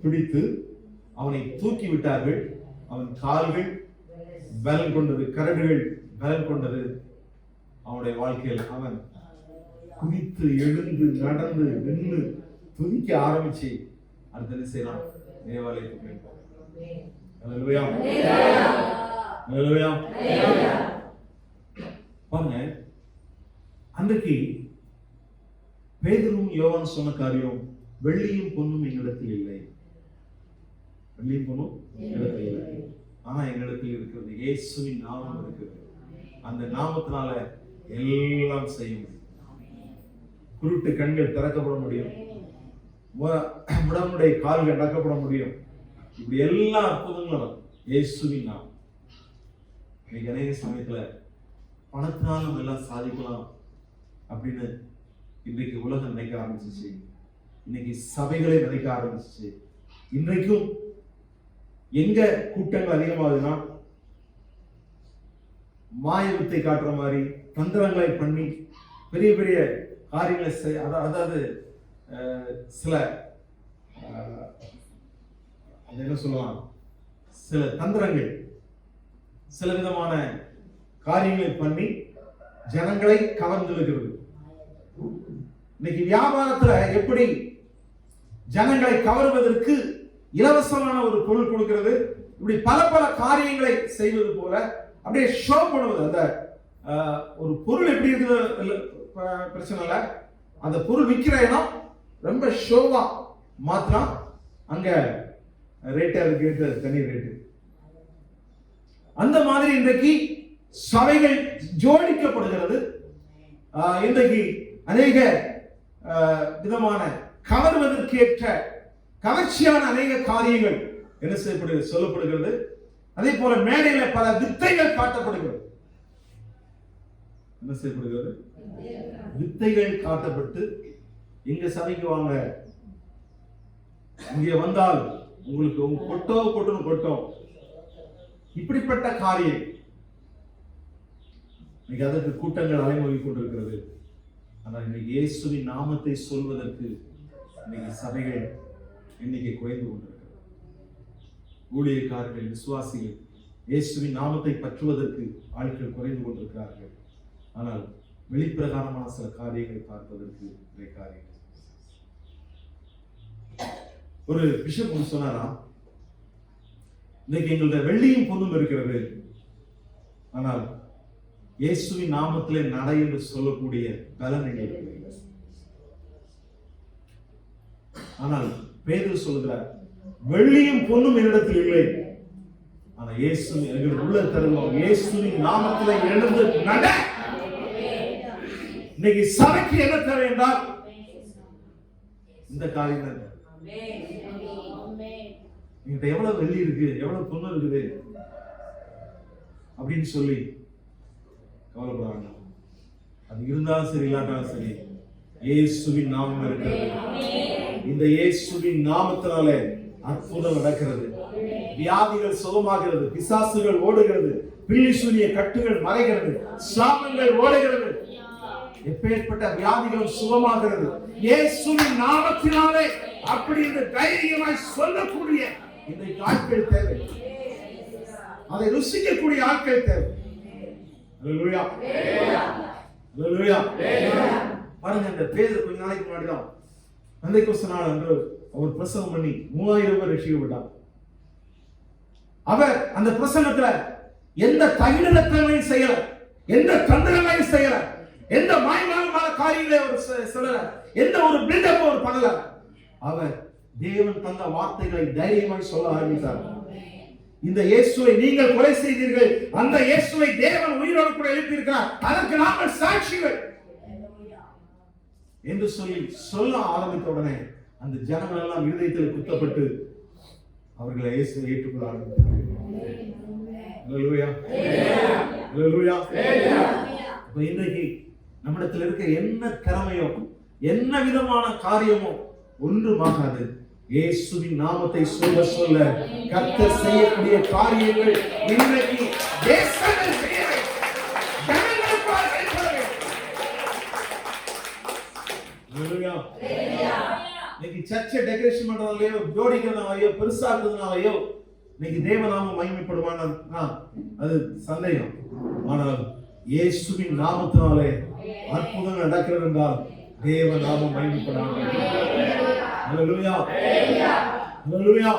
பிடித்து அவனை தூக்கி விட்டார்கள். அவன் கால்கள் பலன் கொண்டது, கரடுகள் பலன் கொண்டது. அவனுடைய வாழ்க்கையில் அவன் குதித்து எழுந்து நடந்து நின்று துதிக்க ஆரம்பிச்சு அடுத்த என்ன செய்யலாம், தேவாலயத்துக்கு பாருங்க. அன்றைக்கு பேதுருவும் யோவான் சொன்ன காரியம், வெள்ளியும் பொன்னும் எங்களிடத்தில் இல்லை, வெள்ளியும் பொன்னும் எங்களிடத்தில் இல்லை, ஆனா எங்களிடத்தில் இருக்கிறது இயேசுவின் நாமம் இருக்கிறது. அந்த நாமத்தினால எல்லாம் செய்ய முடியும். குருட்டு கண்கள் திறக்கப்பட முடியும், முடமுடைய கால்கள் நடக்கப்பட முடியும். இப்படி எல்லா அற்புதங்களும் இயேசுவின் நாமம். இன்னைக்கு அநேக சமயத்துல பணத்தினால நம்ம எல்லாம் சாதிக்கலாம் அப்படின்னு இன்றைக்கு உலகம் நினைக்க ஆரம்பிச்சிச்சு. இன்னைக்கு சபைகளை நினைக்க ஆரம்பிச்சிச்சு. இன்றைக்கும் எங்க கூட்டங்கள் அதிகமாகுதுன்னா மாய வித்தை காட்டுற மாதிரி தந்திரங்களை பண்ணி பெரிய பெரிய காரியங்களை அதாவது சில என்ன சொல்லலாம், சில தந்திரங்கள், சில விதமான காரியங்களை பண்ணி ஜனங்களை கவர்ந்திருக்கிறது. இன்னைக்கு வியாபாரத்துல எப்படி ஜனங்களை கவர்வதற்கு இலவசமான ஒரு பொருள் கொடுக்கிறது, இப்படி பல பல காரியங்களை செய்வது போல அப்படியே ஷோ பண்ணுவது. அந்த ஒரு பொருள் எப்படி இருக்குது பிரச்சனை இல்லை, அந்த பொருள் விற்கிற இடம் ரொம்ப ஷோவா மாத்திரம் அங்க ரேட்டா இருக்கு, தனி ரேட்டு. அந்த மாதிரி இன்றைக்கு சபைகள் ஜோடிக்கப்படுகிறது. இன்றைக்கு அநேக விதமான கவர்வதற்கேற்ற கவர்ச்சியான அநேக காரியங்கள் என்ன செய்யப்படுகிறது, சொல்லப்படுகிறது. அதே போல மேடையில பல வித்தைகள் காட்டப்படுகிறது. என்ன செய்யப்படுகிறது? வித்தைகள் காட்டப்பட்டு, எங்க சபைக்கு வாங்க, இங்கே வந்தால் உங்களுக்கு கொட்டும். இப்படிப்பட்ட காரியம் இன்னைக்கு அதற்கு கூட்டங்கள் அலைமொழி கொண்டிருக்கிறது. ஆனால் இன்னைக்கு இயேசுவின் நாமத்தை சொல்வதற்கு இன்னைக்கு சபைகள் எண்ணிக்கை குறைந்து கொண்டிருக்கிறது. ஊழியக்காரர்கள், விசுவாசிகள் இயேசுவின் நாமத்தை பற்றுவதற்கு ஆட்கள் குறைந்து கொண்டிருக்கிறார்கள். ஆனால் வெளிப்பிரகாரமான சில காரியங்களை பார்ப்பதற்கு நிறைய காரியங்கள். ஒரு பிஷப் சொன்னாராம், இன்னைக்கு எங்களுடைய வெள்ளியும் பொண்ணும் இருக்கிறது, ஆனால் இயேசுவின் நாமத்திலே நடை என்று சொல்லக்கூடிய பலன் எங்களுக்கு இல்லை. ஆனால் பேதுரு சொல்லுகிறார், வெள்ளியும் பொண்ணும் என்னிடத்தில் இல்லை, ஆனா இயேசு எங்களுக்கு உள்ள தருவோம். இயேசுவின் நாமத்திலே எழுந்து நட. இன்னைக்கு சபைக்கு என்ன தேவை என்றால் இந்த காரியம் தான். என்கிட்ட எவ்வளவு வெள்ளி இருக்கு, எவ்வளவு பொண்ணு இருக்குது அப்படின்னு சொல்லி கவலைப்படாங்க. அது இருந்தாலும் சரி, இல்லாட்டாலும் சரி, இயேசுவின் நாமம் இருக்கிறது. இந்த இயேசுவின் நாமத்தினாலே அற்புதம் நடக்கிறது. வியாதிகள் சுகமாகிறது, பிசாசுகள் ஓடுகிறது, பில்லி சூனிய கட்டுகள் மறைகிறது, சாபங்கள் ஓடுகிறது, எப்பேற்பட்ட வியாதிகளும் சுகமாகிறது இயேசுவின் நாமத்தினாலே. அப்படி இந்த தைரியமாய் சொல்லக்கூடிய இந்த ஆட்கள் தேவை. அதை ருசிக்கக்கூடிய ஆட்கள் தேவை. அல்லேலூயா, அல்லேலூயா. பாருங்க, இந்த பேதுரு கொஞ்ச நாளைக்கு முன்னாடி தான் பெந்தெக்கோஸ்து நாள் அன்று அவர் பிரசங்கம் பண்ணி 3000 பேர் ரட்சிக்கப்பட்டார். அவர் அந்த பிரசங்கத்துல எந்த தகிடத்தன்மையும் செய்யல, எந்த தந்திரங்களையும் செய்யல, எந்த மாயமான காரியங்களை அவர் சொல்லல, எந்த ஒரு பில்டப் அவர் பண்ணல. அவர் தேவன் தந்த வார்த்தைகளை தைரியமாய் சொல்ல ஆரம்பித்தார். இந்த இயேசுவை நீங்கள் கொலை செய்தீர்கள், அந்த இயேசுவை தேவன் உயிரோடு கூட எழுப்பியிருக்கிறார், அதற்கு நாங்கள் சாட்சிகள் என்று சொல்லி சொல்ல ஆரம்பித்த உடனே அந்த ஜனங்கள் எல்லாம் இருதயத்தில் குத்தப்பட்டு அவர்களை இயேசுவை ஏற்றுக்கொள்ள ஆரம்பித்தார்கள். அல்லேலூயா, அல்லேலூயா. இப்ப இன்றைக்கு நம்மிடத்தில் இருக்க என்ன திறமையோ, என்ன விதமான காரியமோ ஒன்றுமாகாது. இயேசுவின் நாமத்தை சொல்ல சொல்ல கர்த்தர் செய்யக்கூடிய காரியங்கள் இன்றைக்கு தேசங்கள் செய்ய வேண்டும். ஜனங்களுக்காக செய்ய வேண்டும். அல்லேலூயா. இன்னைக்கு சர்ச்சை டெக்கரேஷன் பண்றதுலயோ, ஜோடிக்கிறதுனாலயோ, பெருசாக்குறதுனாலயோ இன்னைக்கு தேவநாமம் மகிமைப்படுவானா? அது சந்தேகம். ஆனால் இயேசுவின் நாமத்தினாலே அற்புதங்கள் நடக்கிறது என்றால் தேவநாமம் மகிமைப்படாது. அல்லேலூயா, அல்லேலூயா.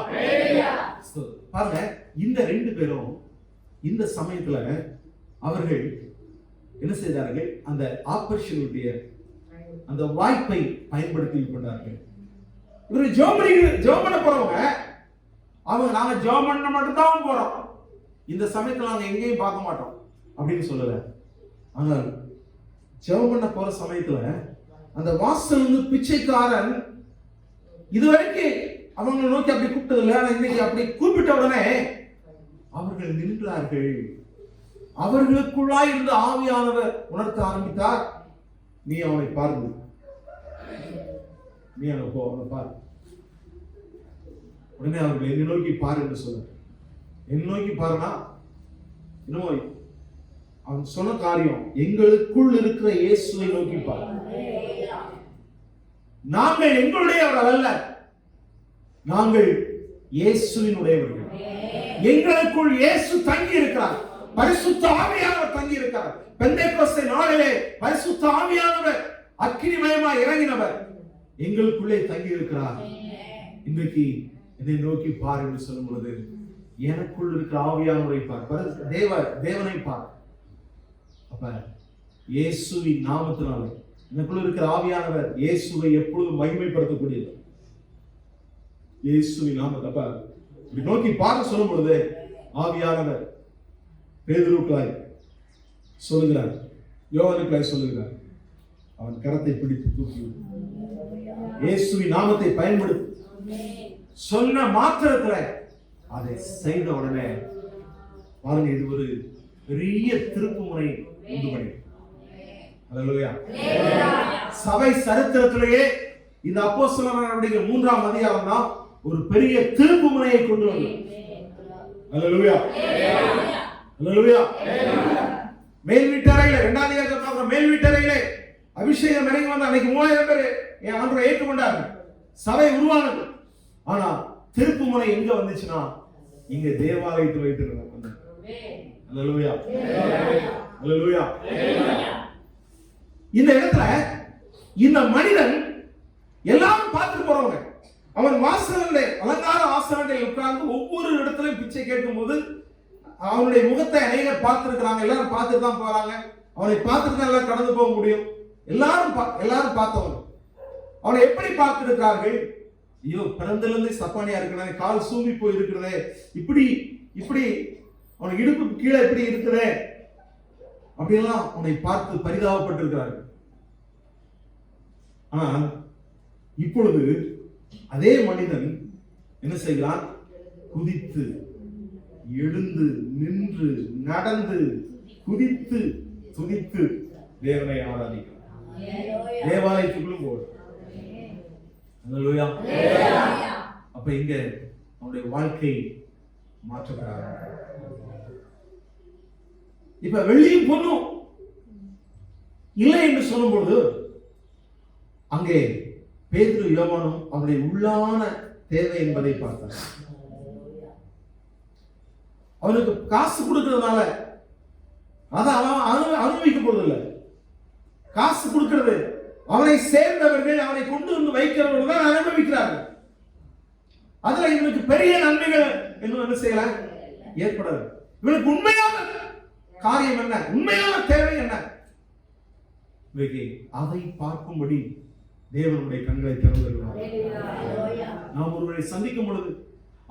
பாருங்க, இந்த 2 பேரும் இந்த சமயத்துல அவர்கள் என்ன செய்தார்கள்? அந்த ஆப்பர்ச்சுனிட்டியை, அந்த வாய்ப்பை பயன்படுத்தி கொண்டார்கள். இவரு ஜெபம் பண்ண போறவங்க, அவங்க நாங்க ஜெபம் பண்ண மட்டும் தான் போறோம், இந்த சமயத்துல நாங்க எங்கேயும் பார்க்க மாட்டோம் அப்படின்னு சொல்லல. ஆனால் ஜெபம் பண்ண போற சமயத்துல அந்த வாசல் வந்து பிச்சைக்காரன் இதுவரைக்கும் அவங்களை நோக்கி அப்படி கூப்பிட்டது இல்லை, ஆனா இன்னைக்கு அப்படி கூப்பிட்ட உடனே அவர்கள் நின்றார்கள். அவர்களுக்குள்ளாய் இருந்த ஆவியானவர் உணர்த்த ஆரம்பித்தார், நீ அவனை பாருங்க, நீ அவனை போ, அவனை பாரு. உடனே அவர்கள் என்னை நோக்கி பாரு என்று சொல்ல, என்னை நோக்கி பாருனா இன்னும் அவன் சொன்ன காரியம், எங்களுக்குள் இருக்கிற இயேசுவை நோக்கி பாரு. நாங்கள் எங்களுடையவர்கள் அல்ல, நாங்கள் இயேசுவினுடையவர்கள். எங்களுக்குள் இயேசு தங்கி இருக்கிறார், பரிசுத்த ஆவியானவர் தங்கி இருக்கிறார். பெந்தெக்கோஸ்தே நாளிலே பரிசுத்த ஆவியானவர் அக்கினிமயமாய் இறங்கினவர் எங்களுக்குள்ளே தங்கி இருக்கிறார். இன்றைக்கு என்னை நோக்கி பார் என்று சொல்லும் பொழுது எனக்குள் இருக்கிற ஆவியானவரை பார், தேவனை பார். அப்ப இயேசுவின் நாமத்தினாலே எனக்குள்ள இருக்கிற ஆவியானவர் இயேசுவை எப்பொழுதும் மகிமைப்படுத்தக்கூடியது. இயேசுவின் நாமத்தை அப்ப இப்படி நோக்கி பார்க்க சொல்லும் பொழுது ஆவியானவர் பேதுருவுக்காய் சொல்லுகிறார், யோவானுக்காய் சொல்லுகிறார், அவன் கரத்தை பிடித்து தூக்கி இயேசுவின் நாமத்தை பயன்படுத்தி சொன்ன மாத்திரத்துல அதை செய்த உடனே பாருங்க, இது ஒரு பெரிய திருப்புமுனை உண்டு பண்ணி. அல்லேலூயா. சபை சரித்திரத்திலேயே இந்த அப்போஸ்தலர்களுடைய 3ஆம் அதிகாரம் தான் ஒரு பெரிய திருப்பு முனையை கொண்டு வந்தது. அல்லேலூயா, அல்லேலூயா. மேல் வீட்டறையில 2ஆம் அதிகாரத்துல பார்க்கிற மேல் வீட்டறையில அபிஷேகம் இறங்கி வந்த அன்னைக்கு 3000 பேர் என் ஆண்டவரை ஏற்றுக்கொண்டார்கள். சபை உருவானது. ஆனா திருப்பு முனை எங்க வந்துச்சுன்னா இங்க தேவாலயத்தில் வைத்திருந்தாங்க. அல்லேலூயா, அல்லேலூயா. இந்த இடத்துல இந்த மனிதன் எல்லாரும் பார்த்துட்டு போறவங்க, அவன் வாசல்ல அலங்கார ஆசனங்களில் உட்கார்ந்து ஒவ்வொரு இடத்திலும் பிச்சை கேட்கும் போது அவனுடைய முகத்தை அநேகர் பார்த்திருக்கிறாங்க. எல்லாரும் பார்த்துட்டு தான் போறாங்க. அவனை பார்த்துட்டு தான் எல்லாம் கடந்து போக முடியும். எல்லாரும் பார்த்தவங்க அவனை எப்படி பார்த்திருக்கிறார்கள்? ஐயோ, பிறந்திலிருந்து சப்பானியா இருக்கிறதே, கால் சூம்பி போய் இருக்கிறதே, இப்படி இப்படி அவன் இடுப்பு கீழே எப்படி இருக்குதே, அப்படியெல்லாம் அவனை பார்த்து பரிதாபப்பட்டிருக்கிறார்கள். ஆனால் இப்பொழுது அதே மனிதன் என்ன செய்கிறான்? குதித்து எழுந்து நின்று நடந்து குதித்து துதித்து தேவனை ஆராதிக்கிறான். தேவாலயத்துக்குள்ளும் போகிறான். அல்லேலூயா. அப்ப இங்க அவனுடைய வாழ்க்கை மாற்றப்படாது. இப்ப வெள்ளியும் பொண்ணும் இல்லை என்று சொல்லும்போது அங்கே பேதுரு யோவானும் அவனுடைய உள்ளான தேவை என்பதை பார்த்தார். அவனுக்கு காசு கொடுக்கிறதுனால அதை அவன் அனுபவிக்க போறதில்லை. காசு கொடுக்கிறது அவனை சேர்ந்தவர்கள், அவனை கொண்டு வந்து வைக்கிறவர்கள் தான் அனுபவிக்கிறார்கள். அதுல இவனுக்கு பெரிய நன்மைகள் என்ன செய்யல ஏற்படாது. இவனுக்கு உண்மையான காரியம் என்ன, உண்மையான தேவை என்ன, அதை பார்க்கும்படி தேவனுடைய கண்களை திறந்திருக்கிறார். நாம் ஒருவரை சந்திக்கும் பொழுது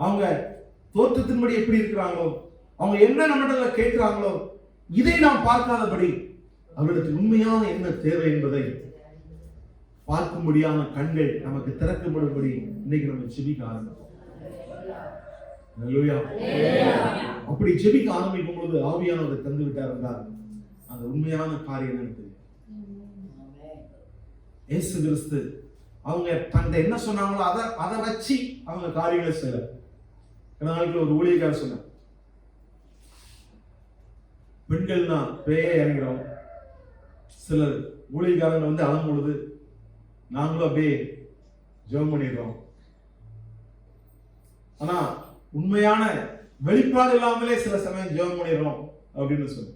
அவங்க தோற்றத்தின்படி எப்படி இருக்கிறாங்களோ, அவங்க என்ன நம்மிடத்துல கேட்கிறாங்களோ, இதை நாம் பார்க்காதபடி அவர்களுக்கு உண்மையான என்ன தேவை என்பதை பார்க்கும்படியான கண்கள் நமக்கு திறக்கப்படும்படி இன்னைக்கு நம்ம ஜெபிக்க ஆரம்பிப்போம். அல்லேலூயா. அப்படி ஜெபிக்க ஆரம்பிக்கும் பொழுது ஆவியானவரை தந்து விட்டார் என்றால் அந்த உண்மையான காரியம் என்னன்னு தெரியும். இயேசு கிறிஸ்து அவங்க தன்னை என்ன சொன்னாங்களோ அதை வச்சு அவங்க காரியங்களை செய்யல. நாளைக்கு ஒரு ஊழியக்காரர் சொன்னார், பெண்கள் தான் பேய இறங்கிறோம். சிலர் ஊழியக்காரங்க வந்து அழும் பொழுது நாங்களும் அப்படியே ஜெபம் பண்ணிடுறோம். ஆனா உண்மையான வெளிப்பாடு இல்லாமலே சில சமயம் ஜெபம் பண்ணிடுறோம் அப்படின்னு சொல்லு.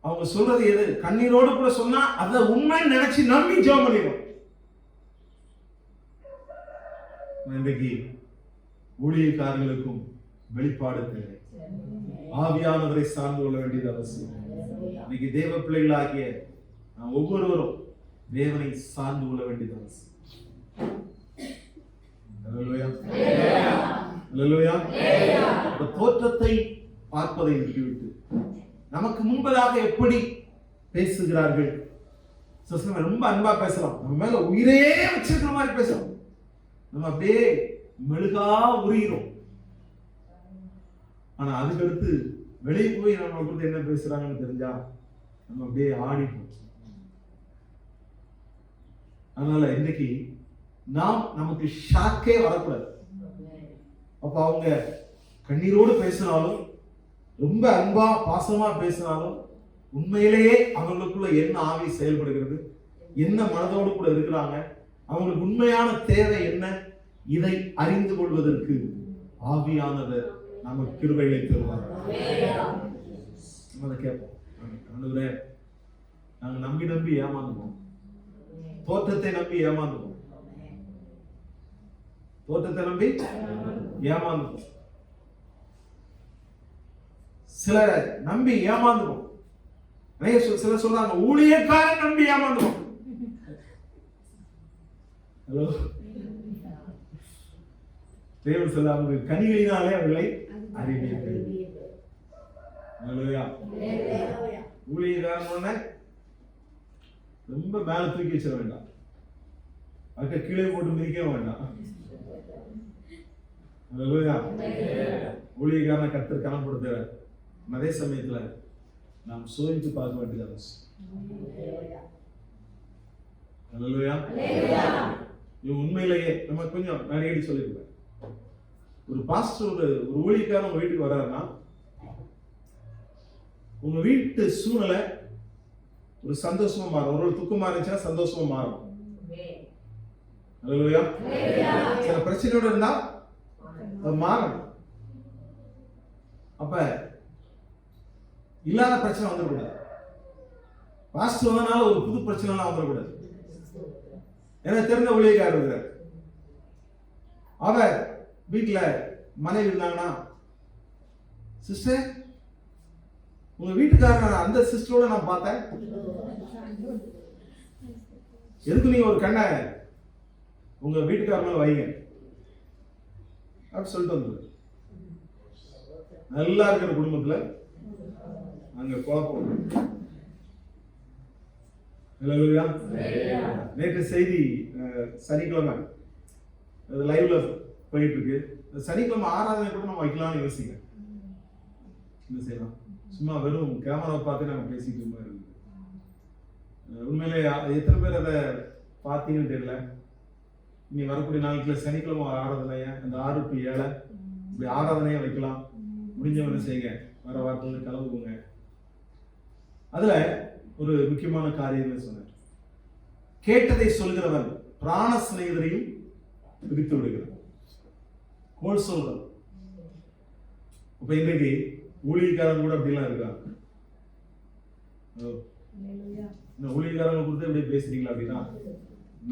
அவங்க சொல்றது எது? கண்ணீரோடு கூட சொன்னா அதை உண்மை நினைச்சு நம்பி ஜெபம் பண்ணிடுறோம். இன்றைக்கு ஊழியக்காரர்களுக்கும் வெளிப்பாடு தேவை. ஆவியானவரை சார்ந்து கொள்ள வேண்டியது அவசியம். இன்னைக்கு தேவ பிள்ளைகளாகிய நாம் ஒவ்வொருவரும் தேவனை சார்ந்து கொள்ள வேண்டியது அவசியம். அல்லேலூயா, அல்லேலூயா. தோற்றத்தை பார்ப்பதை விட்டுவிட்டு நமக்கு முன்பதாக எப்படி பேசுகிறார்கள். ரொம்ப அன்பா பேசலாம், நம்ம மேல உயிரே வச்சிருக்கிற மாதிரி பேசலாம், நம்ம அப்படியே மெழுகா உரிகிறோம். ஆனா அதுக்கடுத்து வெளியே போய் நம்ம கொடுத்து என்ன பேசுறாங்கன்னு தெரிஞ்சா நம்ம அப்படியே ஆடிப்போம். அதனால இன்னைக்கு நமக்கு ஷாக்கே வரக்கூடாது. அப்ப அவங்க கண்ணீரோடு பேசினாலும், ரொம்ப அன்பா பாசமா பேசினாலும், உண்மையிலேயே அவங்களுக்குள்ள என்ன ஆவி செயல்படுகிறது, என்ன மனதோடு கூட இருக்கிறாங்க, அவங்களுக்கு உண்மையான தேவை என்ன, இதை அறிந்து கொள்வதற்கு ஆவியானவர் நமக்கு கிருபைகளை தருவார். அதை கேட்போம். ஆண்டவரே, நாங்க நம்பி நம்பி ஏமாந்துவோம், தோற்றத்தை நம்பி ஏமாந்துவோம், தோற்றத்தை நம்பி ஏமாந்துவோம், சில நம்பி ஏமாந்துவோம். சில சொல்றாங்க ஊழியக்காரன் நம்பி ஏமாந்துவோம். ஹலோ, தேவன் சொல்ல அவங்க கனிகளினாலே அவர்களை அறிவீர்கள். ஊழியக்காரன் ரொம்ப மேல தூக்கி வச்சிட வேண்டாம், அதுக்கு கீழே போட்டு மிதிக்க வேண்டாம். ஊழியக்காரனை கர்த்தர் கனப்படுத்துற அதே சமயத்துல நாம் சோதித்து பார்க்க வேண்டியது அவசியம். இது உண்மையிலேயே நம்ம கொஞ்சம் அடிக்கடி சொல்லிருக்கேன். ஒரு பாஸ்டர் ஒரு ஊழியக்காரன் உங்க வீட்டுக்கு வர்றாருன்னா உங்க வீட்டு சூழ்நிலை ஒரு சந்தோஷமா மாறும். ஒரு துக்கமா இருந்துச்சுன்னா சந்தோஷமா மாறும். அல்லேலூயா. சில பிரச்சனையோட இருந்தா அது மாறும். அப்ப இல்லாத பிரச்சனை வந்துடக்கூடாது. பாஸ்டர் வந்தனால ஒரு புது பிரச்சனை எல்லாம் வந்துடக்கூடாது. எனக்கு தெரிஞ்ச ஊழியக்காரர் இருக்கிறார். அவர் வீட்டுல மனைவி இருந்தாங்கன்னா, சிஸ்டர் உங்க வீட்டுக்காரன் அந்த சிஸ்டரோட நான் பார்த்தேன், எதுக்கு நீங்க ஒரு கண்ணை உங்க வீட்டுக்காரனால வைங்க அப்படி சொல்லிட்டு வந்து நல்லா இருக்கிற குடும்பத்துல அங்க குழப்பம். நேற்று செய்தி சனிக்கிழமை லைவ்ல போயிட்டு இருக்கு. சனிக்கிழமை ஆராதனை கூட நம்ம வைக்கலாம்னு யோசிக்கிறேன். என்ன செய்யலாம்? சும்மா வெறும் கேமரா பார்த்து நாங்கள் பேசிக்கிற மாதிரி இருக்கு. உண்மையிலே எத்தனை பேர் அதை பார்த்தீங்கன்னு தெரியல. இனி வரக்கூடிய நாட்களில் சனிக்கிழமை ஆராதனையை அந்த 6 to 7 இப்படி ஆராதனையை வைக்கலாம். முடிஞ்சவன செய்யுங்க. வர வாரத்தில் கலந்துக்கோங்க. அதுல ஒரு முக்கியமான காரியம் சொன்னார். கேட்டதை சொல்கிறவன் பிராண சிநேகிதரையும் பிரித்து விடுகிறான். கோல் சொல்றான். இப்ப இன்றைக்கு ஊழியக்காரங்க கூட அப்படிலாம் இருக்காங்க. இந்த ஊழியக்காரங்க குறித்து எப்படி பேசுறீங்களா அப்படின்னா,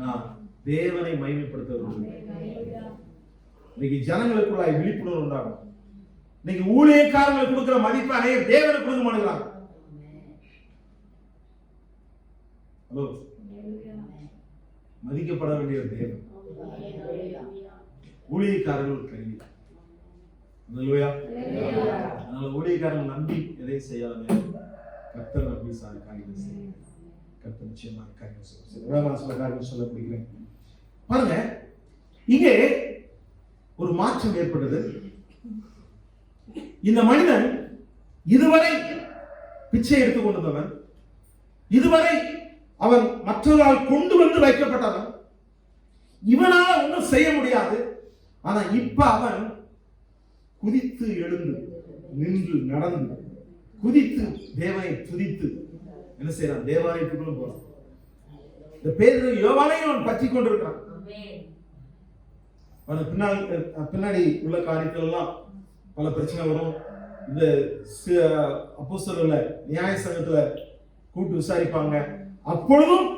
நான் தேவனை மகிமைப்படுத்த விரும்புகிறேன். இன்னைக்கு ஜனங்களுக்குள்ளாய் விழிப்புணர்வு உண்டாகும். இன்னைக்கு ஊழியக்காரங்களுக்கு கொடுக்கிற மதிப்பு அனைவரும் தேவனுக்கு கொடுக்க மாட்டேங்கிறாங்க. ஹலோ, மதிக்கப்பட வேண்டிய ஒரு தேவன். ஊழியக்காரர்கள் ஒரு கருவி. அதனால ஊழியக்காரர்கள் நம்பி எதை செய்யாத கர்த்தர் நம்பி காரியம் செய்ய கர்த்தர் நிச்சயமான காரியம் சொல்ல காரியம் சொல்ல முடிகிறேன். பாருங்க, இங்கே ஒரு மாற்றம் ஏற்பட்டது. இந்த மனிதன் இதுவரை பிச்சை எடுத்துக் கொண்டிருந்தவன், இதுவரை அவன் மற்றவரால் கொண்டு வந்து வைக்கப்பட்டவன், இவனால ஒன்றும் செய்ய முடியாது. ஆனா இப்ப அவன் குதித்து எழுந்து நின்று நடந்து குதித்து தேவனை துதித்து என்ன செய்யறான்? தேவாலயத்துக்குள்ள போறான். இந்த பேதுரு யோவானையும் அவன் பற்றி கொண்டிருக்கிறான். பின்னாடி உள்ள காரியங்கள் எல்லாம் பல பிரச்சனை வரும். இந்த அப்போஸ்தலர்களை நியாய சங்கத்துல கூட்டு விசாரிப்பாங்க. அப்பொழுதும்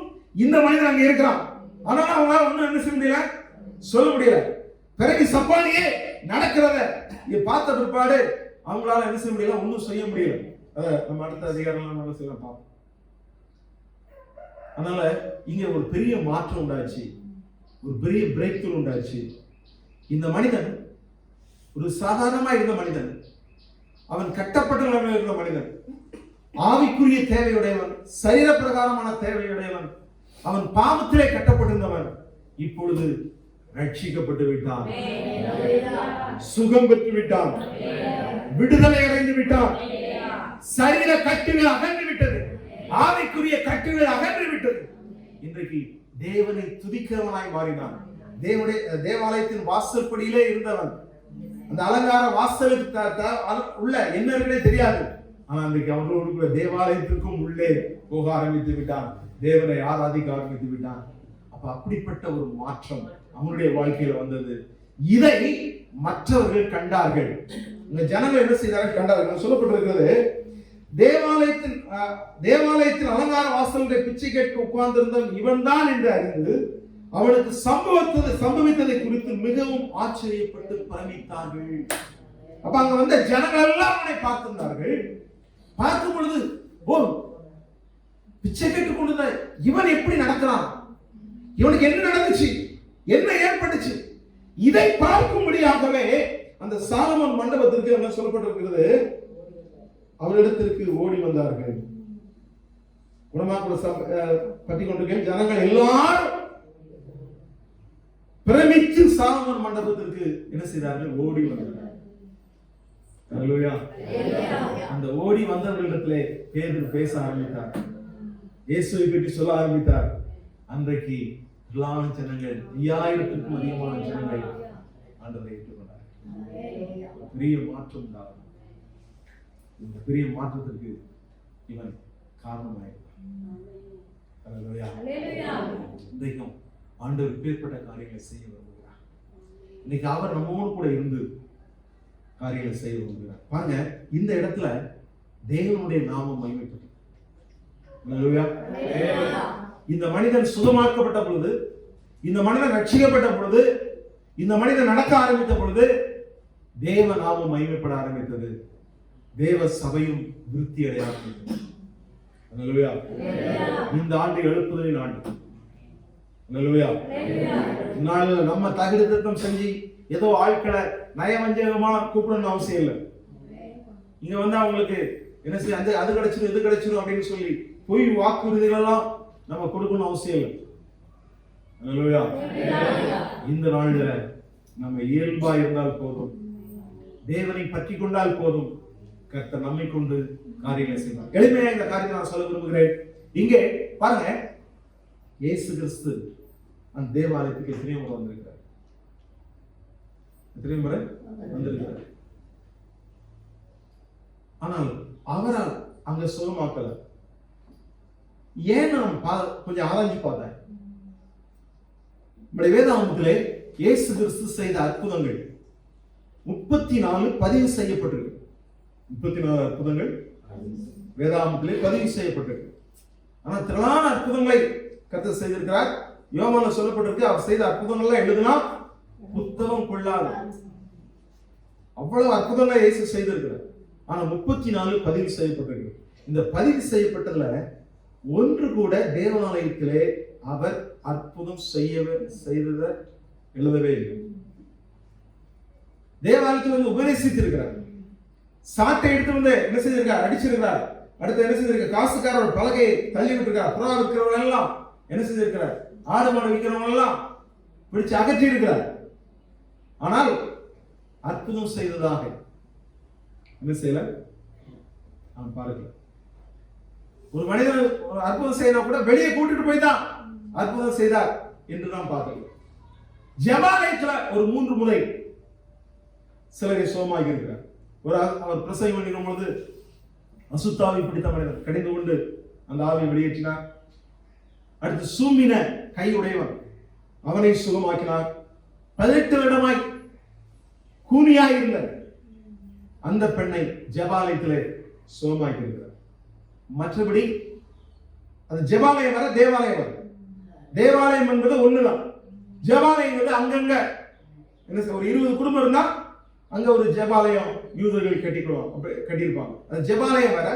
இந்த மனிதன் அங்க இருக்கிறான். ஆனா அவங்களால ஒன்னும் என்ன செய்ய முடியல, சொல்ல முடியல. பிறகு சப்பானியே நடக்கிறத பார்த்த பிற்பாடு அவங்களால என்ன செய்ய முடியல, ஒன்னும் செய்ய முடியல. அத நம்ம அடுத்த அதிகாரம் நம்ம செய்யலாம் பார்ப்போம். அதனால இங்க ஒரு பெரிய மாற்றம் உண்டாச்சு, ஒரு பெரிய பிரேக் த்ரூ உண்டாச்சு. இந்த மனிதன் ஒரு சாதாரணமா இருந்த மனிதன், அவன் கட்டப்பட்ட நிலைமையில் இருந்த மனிதன், ஆவிக்குரிய தேவையுடையவன், சரீர பிரகாரமான தேவையுடையவன், அவன் பாவத்திலே கட்டப்பட்டிருந்தவன், இப்பொழுது ரட்சிக்கப்பட்டு விட்டான், சுகம் பெற்று விட்டான், விடுதலை அடைந்து விட்டான். சரீர கட்டுகள் அகன்று விட்டது, ஆவிக்குரிய கட்டுகள் அகன்று விட்டது. இன்றைக்கு தேவனை துதிக்கிறவனாய் மாறினான். தேவாலயத்தின் வாசற்படியிலே இருந்தவன், அந்த அலங்கார வாசலுக்கு உள்ள என்ன இருக்குன்னே தெரியாது. ஆனா இன்றைக்கு அவர்களோடு தேவாலயத்திற்கும் உள்ளே போக ஆரம்பித்து விட்டான், தேவனை ஆராதிக்க ஆரம்பித்து விட்டான். அப்ப அப்படிப்பட்ட ஒரு மாற்றம் அவனுடைய வாழ்க்கையில வந்தது. இதை மற்றவர்கள் கண்டார்கள். இந்த ஜனங்கள் என்ன செய்தார்கள்? கண்டார்கள். சொல்லப்பட்டிருக்கிறது, தேவாலயத்தின் அலங்கார வாசலுடைய பிச்சை கேட்க உட்கார்ந்திருந்தவன் இவன் தான் என்று அறிந்து அவனுக்கு சம்பவித்ததை குறித்து மிகவும் ஆச்சரியப்பட்டு பிரமித்தார்கள். அப்ப அங்க வந்த ஜனங்கள் எல்லாம் அவனை பார்த்திருந்தார்கள். பார்க்கும் பொழுது, ஓ, பிச்சை கேட்டுக் கொண்டிருந்த இவன் எப்படி நடக்கிறான், இவனுக்கு என்ன நடந்துச்சு, என்ன ஏற்பட்டுச்சு, இதை பார்க்கும்படியாகவே அந்த சாலமோன் மண்டபத்திற்கு என்ன சொல்லப்பட்டிருக்கிறது, அவரிடத்திற்கு ஓடி வந்தார்கள். குணமாக்குற பற்றி கொண்டிருக்க ஜனங்கள் எல்லாரும் பிரமித்து சாலமோன் மண்டபத்திற்கு என்ன செய்தார்கள்? ஓடி வந்தார்கள். அல்லேலூயா. அந்த ஓடி வந்தவர்களிடத்திலே பேதுரு பேச ஆரம்பித்தார், இயேசுவை பற்றி சொல்ல ஆரம்பித்தார். அன்றைக்கு திரளான ஜனங்கள் 5000க்கும் அதிகமான ஜனங்கள் ஆண்டவரை ஏற்றுக்கொண்டார். பெரிய மாற்றம் உண்டாகும். இந்த பெரிய மாற்றத்திற்கு இவன் காரணமாயிருந்தான். இன்றைக்கும் ஆண்டவர் பேர்பட்ட காரியங்களை செய்ய விரும்புகிறார். இன்னைக்கு அவர் நம்மோடு கூட இருந்து காரியங்களை செய்ய விரும்புகிறார். பாருங்க, இந்த இடத்துல தேவனுடைய நாமம் மகிமைப்பட்டது. இந்த மனிதன் சுகமாக்கப்பட்ட பொழுது, இந்த மனிதன் ரட்சிக்கப்பட்ட பொழுது, இந்த மனிதன் நடக்க ஆரம்பித்த பொழுது தேவ நாமம் மகிமைப்பட ஆரம்பித்தது. தேவ சபையும் விருத்தி அடைய ஆரம்பித்தது. இந்த ஆண்டு எழுப்புதலின் ஆண்டு. நம்ம தகுதி திருத்தம் செஞ்சு ஏதோ ஆட்களை நயவஞ்சகமா கூப்பிடணும் அவசியம் இல்லை. இங்க வந்து அவங்களுக்கு என்ன செய்ய, அந்த அது கிடைச்சிடும் இது கிடைச்சிடும் அப்படின்னு சொல்லி பொய் வாக்குறுதிகளெல்லாம் நம்ம கொடுக்கணும் அவசியம் இல்லை. இந்த நாள்ல நம்ம இயல்பா இருந்தால் போதும், தேவனை பற்றி கொண்டால் போதும், கர்த்தர் நம்மை கொண்டு காரியங்களை செய்வார். எளிமையா இந்த காரியத்தை நான் சொல்ல விரும்புகிறேன். இங்கே பாருங்க, இயேசு கிறிஸ்து அந்த தேவாலயத்துக்கு எத்தனையோ முறை வந்திருக்கிறார். எத்தனையோ முறை வந்திருக்கிறார். ஆனால் அவரால் அங்க சுகமாக்கல. ஏன் நான் கொஞ்சம் ஆராய்ச்சி பார்த்தேன். நம்முடைய வேதாகமத்திலே இயேசு கிறிஸ்து செய்த அற்புதங்கள் 34 பதிவு செய்யப்பட்டிருக்கு. 34 அற்புதங்கள் வேதாகமத்திலே பதிவு செய்யப்பட்டிருக்கு. ஆனா திரளான அற்புதங்களை கர்த்தர் செய்திருக்கிறார். யோவான்ல சொல்லப்பட்டிருக்கு, அவர் செய்த அற்புதங்கள்லாம் எழுதுனா புத்தகம் கொள்ளாது. அவ்வளவு அற்புதங்களை இயேசு செய்திருக்கிறார். ஆனா 34 பதிவு செய்யப்பட்டிருக்கு. இந்த பதிவு செய்யப்பட்டதுல ஒன்று கூட தேவாலயத்திலே அவர் அற்புதம் செய்ததை எழுதவே இல்லை. தேவாலயத்தில் வந்து உபதேசித்திருக்கிறார். சாட்டை எடுத்து வந்து என்ன செய்திருக்கார், அடிச்சிருக்கிறார். அடுத்து என்ன செய்திருக்கார், காசுக்காரர் பலகையை தள்ளி விட்டுருக்கார். புறா விற்கிறவங்க எல்லாம் என்ன செய்திருக்கிறார், ஆடு மாடு விற்கிறவங்க எல்லாம் பிடிச்சு அகற்றி இருக்கிறார். ஆனால் அற்புதம் செய்ததாக என்ன செய்யல நான் பார்க்கல. ஒரு மனிதன் ஒரு அற்புதம் செய்யணும் கூட வெளியே கூட்டிட்டு போய் தான் அற்புதம் செய்தார் என்று நாம் பார்க்கலாம். ஜெபாலயத்துல ஒரு 3 முறை சிலரை சுகமாகி இருக்கிறார். அவர் பிரசவம் பண்ணிடும் பொழுது அசுத்தாவி பிடித்த மனிதன் கடிந்து கொண்டு அந்த ஆவியை வெளியேற்றினார். அடுத்து சூம்பின கை உடையவன், அவனை சுகமாக்கினார். 18 வருடமாய் கூனியாய் இருந்த அந்த பெண்ணை ஜெபாலயத்திலே சுகமாக்கி இருக்கிறார். மற்றபடி அது ஜெபாலயம் வர தேவாலயம் வர, தேவாலயம் என்பது ஒண்ணுதான். ஜெபாலயம் என்பது அங்கங்க என்ன, ஒரு 20 குடும்பம் இருந்தா அங்க ஒரு ஜெபாலயம் யூதர்கள் கட்டியிருப்பாங்க. அது ஜெபாலயம் வர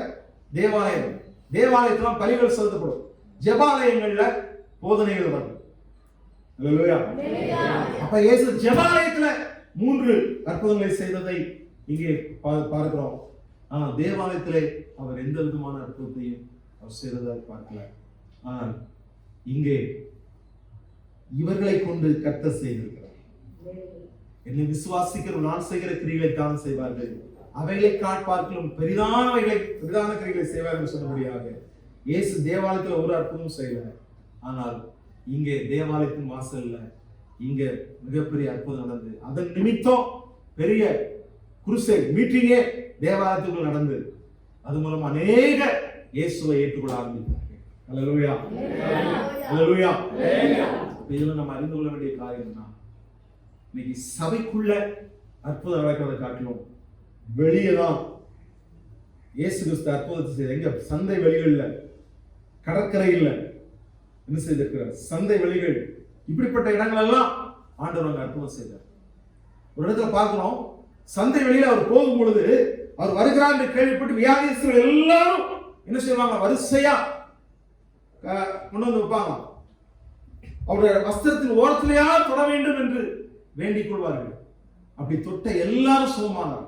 தேவாலயம். தேவாலயத்துல பலிகள் செலுத்தப்படும், ஜெபாலயங்கள்ல போதனைகள் வரும். அப்ப இயேசு ஜெபாலயத்துல 3 அற்புதங்களை செய்ததை இங்கே பார்க்கிறோம். ஆனா தேவாலயத்திலே அவர் எந்த விதமான அற்புதத்தையும் அவர் செய்ததை பார்க்கல. ஆனால் இங்கே இவர்களை கொண்டு கர்த்தர் செய்திருக்கிறார். என்னை விசுவாசிக்கிற நான் செய்கிற கிரிகளை தான் செய்வார்கள், அவைகளை பார்க்கலும் பெரிதான கிரிகளை செய்வார்கள் சொன்னபடியாக இயேசு தேவாலயத்தில் ஒரு அற்புதம் செய்யல. ஆனால் இங்கே தேவாலயத்தின் வாசல்ல இங்க மிகப்பெரிய அற்புதம் நடந்து, அதன் நிமித்தம் பெரிய குருசேட் மீட்டிங்கே தேவாலயத்துக்குள் நடந்து, அது மூலம் அநேக இயேசுவை ஏற்றுக்கொள்ள ஆரம்பித்தார்கள். அல்லேலூயா, அல்லேலூயா. இதுல நம்ம அறிந்து கொள்ள வேண்டிய காரியம் தான், இன்னைக்கு சபைக்குள்ள அற்புதம் நடக்கிறத காட்டிலும் வெளியே தான் இயேசு கிறிஸ்து அற்புதத்தை செய்ய. எங்க சந்தை வெளிகள்ல, கடற்கரையில் என்ன செய்திருக்கிறார், சந்தை வெளிகள், இப்படிப்பட்ட இடங்கள் எல்லாம் ஆண்டவர் அங்க அற்புதம் செய்தார். ஒரு இடத்துல பார்க்கிறோம், சந்தை வெளியில அவர் போகும் பொழுது அவர் வருகிறார் என்று கேள்விப்பட்டு வியாதியஸ்தர்கள் எல்லாரும் என்ன செய்வாங்க, வரிசையா கொண்டு வந்து வைப்பாங்க. அவருடைய வஸ்திரத்தின் ஓரத்திலேயா தொட வேண்டும் என்று வேண்டிக் கொள்வார்கள். அப்படி தொட்ட எல்லாரும் சுகமானார்.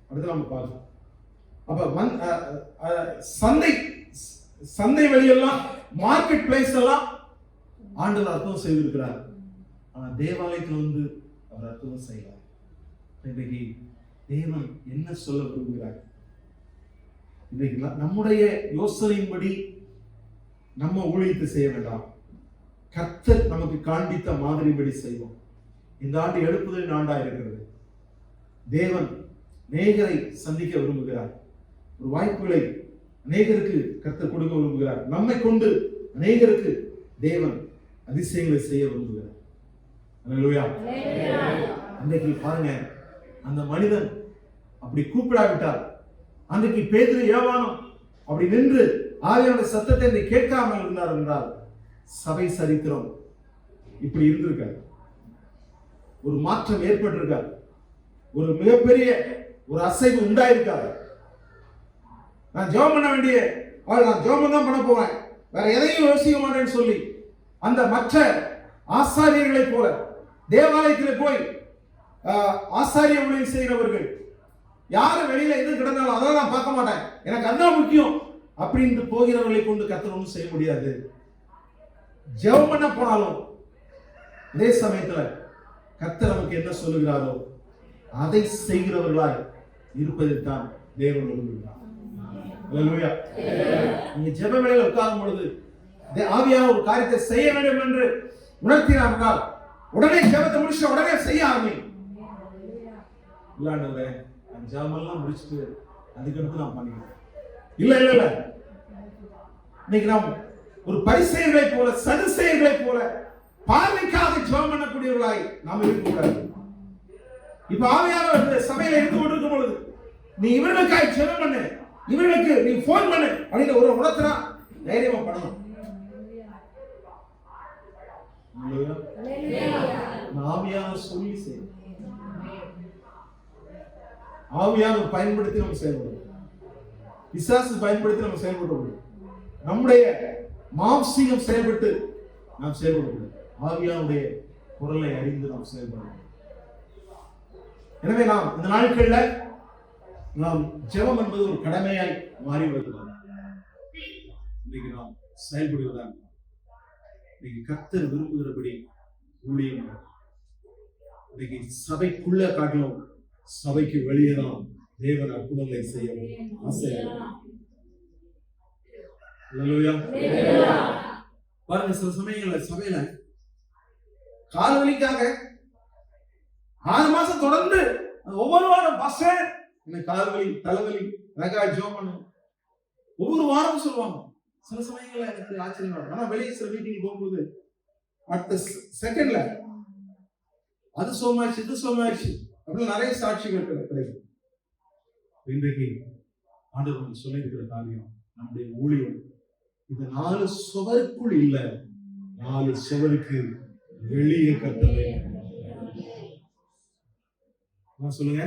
அடுத்து நம்ம பார்க்கலாம். அப்ப சந்தை வெளியெல்லாம், மார்க்கெட் பிளேஸ் எல்லாம் ஆண்டவர் அற்புதம் செய்திருக்கிறார். ஆனா தேவாலயத்தில் வந்து அவர் அற்புதம் செய்யலாம். இன்றைக்கு தேவன் என்ன சொல்ல விரும்புகிறார்? இன்றைக்கு நம்முடைய யோசனையின்படி நம்ம ஊழியத்தை செய்ய வேண்டாம். கர்த்தர் நமக்கு காண்பித்த மாதிரிபடி செய்வோம். இந்த ஆண்டு எழுப்புதலின் ஆண்டா இருக்கிறது. தேவன் அநேகரை சந்திக்க விரும்புகிறார். ஒரு வாய்ப்புகளை அநேகருக்கு கர்த்தர் கொடுக்க விரும்புகிறார். நம்மை கொண்டு அநேகருக்கு தேவன் அதிசயங்களை செய்ய விரும்புகிறார். அல்லேலூயா. அன்றைக்கு பாருங்க, அந்த மனிதன் அப்படி கூப்பிடாவிட்டால், அன்றைக்கு பேதுரு யோவானும் அப்படி நின்று ஆவியானவருடைய சத்தத்தை கேட்காமல் இருந்தார் என்றால் சபை சரித்திரம் இப்படி இருந்திருக்காரு. ஒரு மாற்றம் ஏற்பட்டிருக்காரு. ஒரு மிகப்பெரிய ஒரு அசைவு உண்டாயிருக்காரு. நான் ஜெபம் பண்ண வேண்டிய நான் ஜெபம் தான் பண்ண போவேன், வேற எதையும் யோசிக்க மாட்டேன்னு சொல்லி அந்த மற்ற ஆசாரியர்களை போல தேவாலயத்தில் போய் ஆசாரிய ஊழியம் செய்கிறவர்கள் யாரும் வெளியில எது கிடந்தாலும் அதெல்லாம் நான் பார்க்க மாட்டேன், எனக்கு அதுதான் முக்கியம் அப்படின்னு போகிறவர்களை கொண்டு கர்த்தர் ஒன்றும் செய்ய முடியாது. ஜெபம் பண்ண போனாலும் அதே சமயத்துல கர்த்தர் நமக்கு என்ன சொல்லுகிறாரோ அதை செய்கிறவர்களாய் இருப்பதைத்தான் தேவன் விரும்புகிறார். அல்லேலூயா. நீங்க ஜெப வேளையில உட்காரும் பொழுது ஆவியான ஒரு காரியத்தை செய்ய வேண்டும் என்று உணர்த்தினார்கள், உடனே ஜெபத்தை முடிச்சு உடனே செய்ய ஆரம்பிங்க. இல்லாண்டவரே நான் ஜெபமெல்லாம் முடிச்சுட்டு அதுக்கடுத்து நான் பண்ணிக்கிறேன். இல்ல இல்ல இல்ல, இன்னைக்கு நாம் ஒரு பரிசேயர்களை போல சதுசேயர்களை போல பார்வைக்காக ஜெபம் பண்ணக்கூடியவர்களாய் நாம் இருக்கக்கூடாது. இப்ப ஆவியானவர் சபையில இருந்து கொண்டிருக்கும் பொழுது நீ இவர்களுக்காய் ஜெபம் பண்ணு, இவர்களுக்கு நீ போன் பண்ணு அப்படின்னு ஒரு உணர்த்தினா தைரியமா பண்ணணும். ஆவியானவர் சொல்லி செய்யும். ஆவியானவர் பயன்படுத்தி நம்ம செயல்படுவோம். பிசாசு பயன்படுத்தி நம்ம செயல்படுவோம். நம்முடைய மாம்சீகம் செயல்பட்டு நாம் செயல்படுவோம். ஆவியானுடைய குரலை அறிந்து நாம் செயல்படுவோம். எனவே நாம் இந்த நாட்கள்ல நாம் ஜெபம் என்பது ஒரு கடமையாய் மாறி வருகிறது. இன்னைக்கு நாம் செயல்படுவதாக இன்னைக்கு கர்த்தர் விரும்புகிறபடி ஊழியம். இன்னைக்கு சபைக்குள்ள காட்டிலும் சபைக்கு வெளியே தான் தேவன் அற்புதங்களை செய்ய ஆசையாக. பாருங்க, சில சமயங்கள்ல சபையில கால்வலிக்காக 6 மாசம் தொடர்ந்து ஒவ்வொரு வாரம் பாஸ்டர் எனக்கு கால்வலி தலைவலி எனக்காக ஜெபம் பண்ணு ஒவ்வொரு வாரமும் சொல்லுவாங்க. சில சமயங்கள்ல எனக்கு ஆச்சரியமா இருக்கும். ஆனா வெளியே சில மீட்டிங் போகும்போது அடுத்த செகண்ட்ல அது சோமாச்சு இது சோமாச்சு அப்படின்னு நிறைய சாட்சிகள் கிடைக்கும். இன்றைக்கு ஆண்டவர் சொல்லியிருக்கிற காரியம், நம்முடைய ஊழியம் இது 4 சுவருக்குள் இல்ல, 4 சுவருக்கு வெளியே கட்ட வேண்டும். சொல்லுங்க,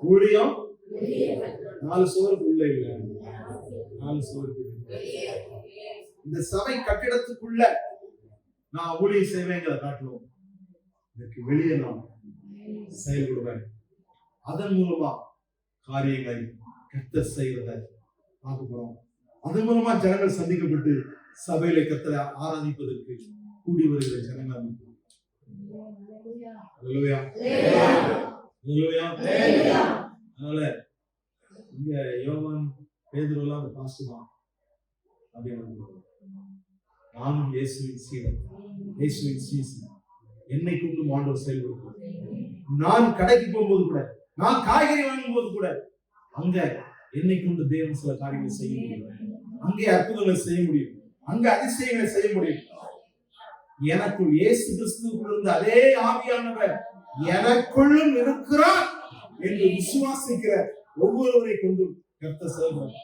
ஊழியம் 4 சுவருக்கு உள்ள இல்ல, 4 சுவருக்கு. இந்த சபை கட்டிடத்துக்குள்ள நான் ஊழியம் செய்வேங்கிற காட்டுவோம், இதற்கு வெளியே நான் செயல்படுவேன். அதன் மூலமா காரியங்களை கர்த்தர் செய்வதை பார்க்க போறோம். அதன் மூலமா ஜனங்கள் சந்திக்கப்பட்டு சபையில கர்த்தரை ஆராதிப்பதற்கு கூடி வருகிற ஜனங்கள். அதனால இங்க யோவான் பேதுரு எல்லாம் அந்த பாஸ்டர் தான் அப்படின்னு. நானும் இயேசுவின் சீடன், இயேசுவின் சீசன், என்னை கொண்டு ஆண்டவர் செயல்படுத்தும். நான் கடைக்கு போகும்போது கூட, நான் காய்கறி வாங்கும் போது கூட அங்க என்னை கொண்டு தேவன் சில காரியங்களை செய்ய முடியும். அங்கே அற்புதங்களை செய்ய முடியும், அங்க அதிசயங்களை செய்ய முடியும். எனக்குள் இயேசு கிறிஸ்துவுக்குள் இருந்த அதே ஆவியானவர் எனக்குள்ளும் இருக்கிறார் என்று விசுவாசிக்கிற ஒவ்வொருவரை கொண்டும் கர்த்தர் செயல்படுவார்.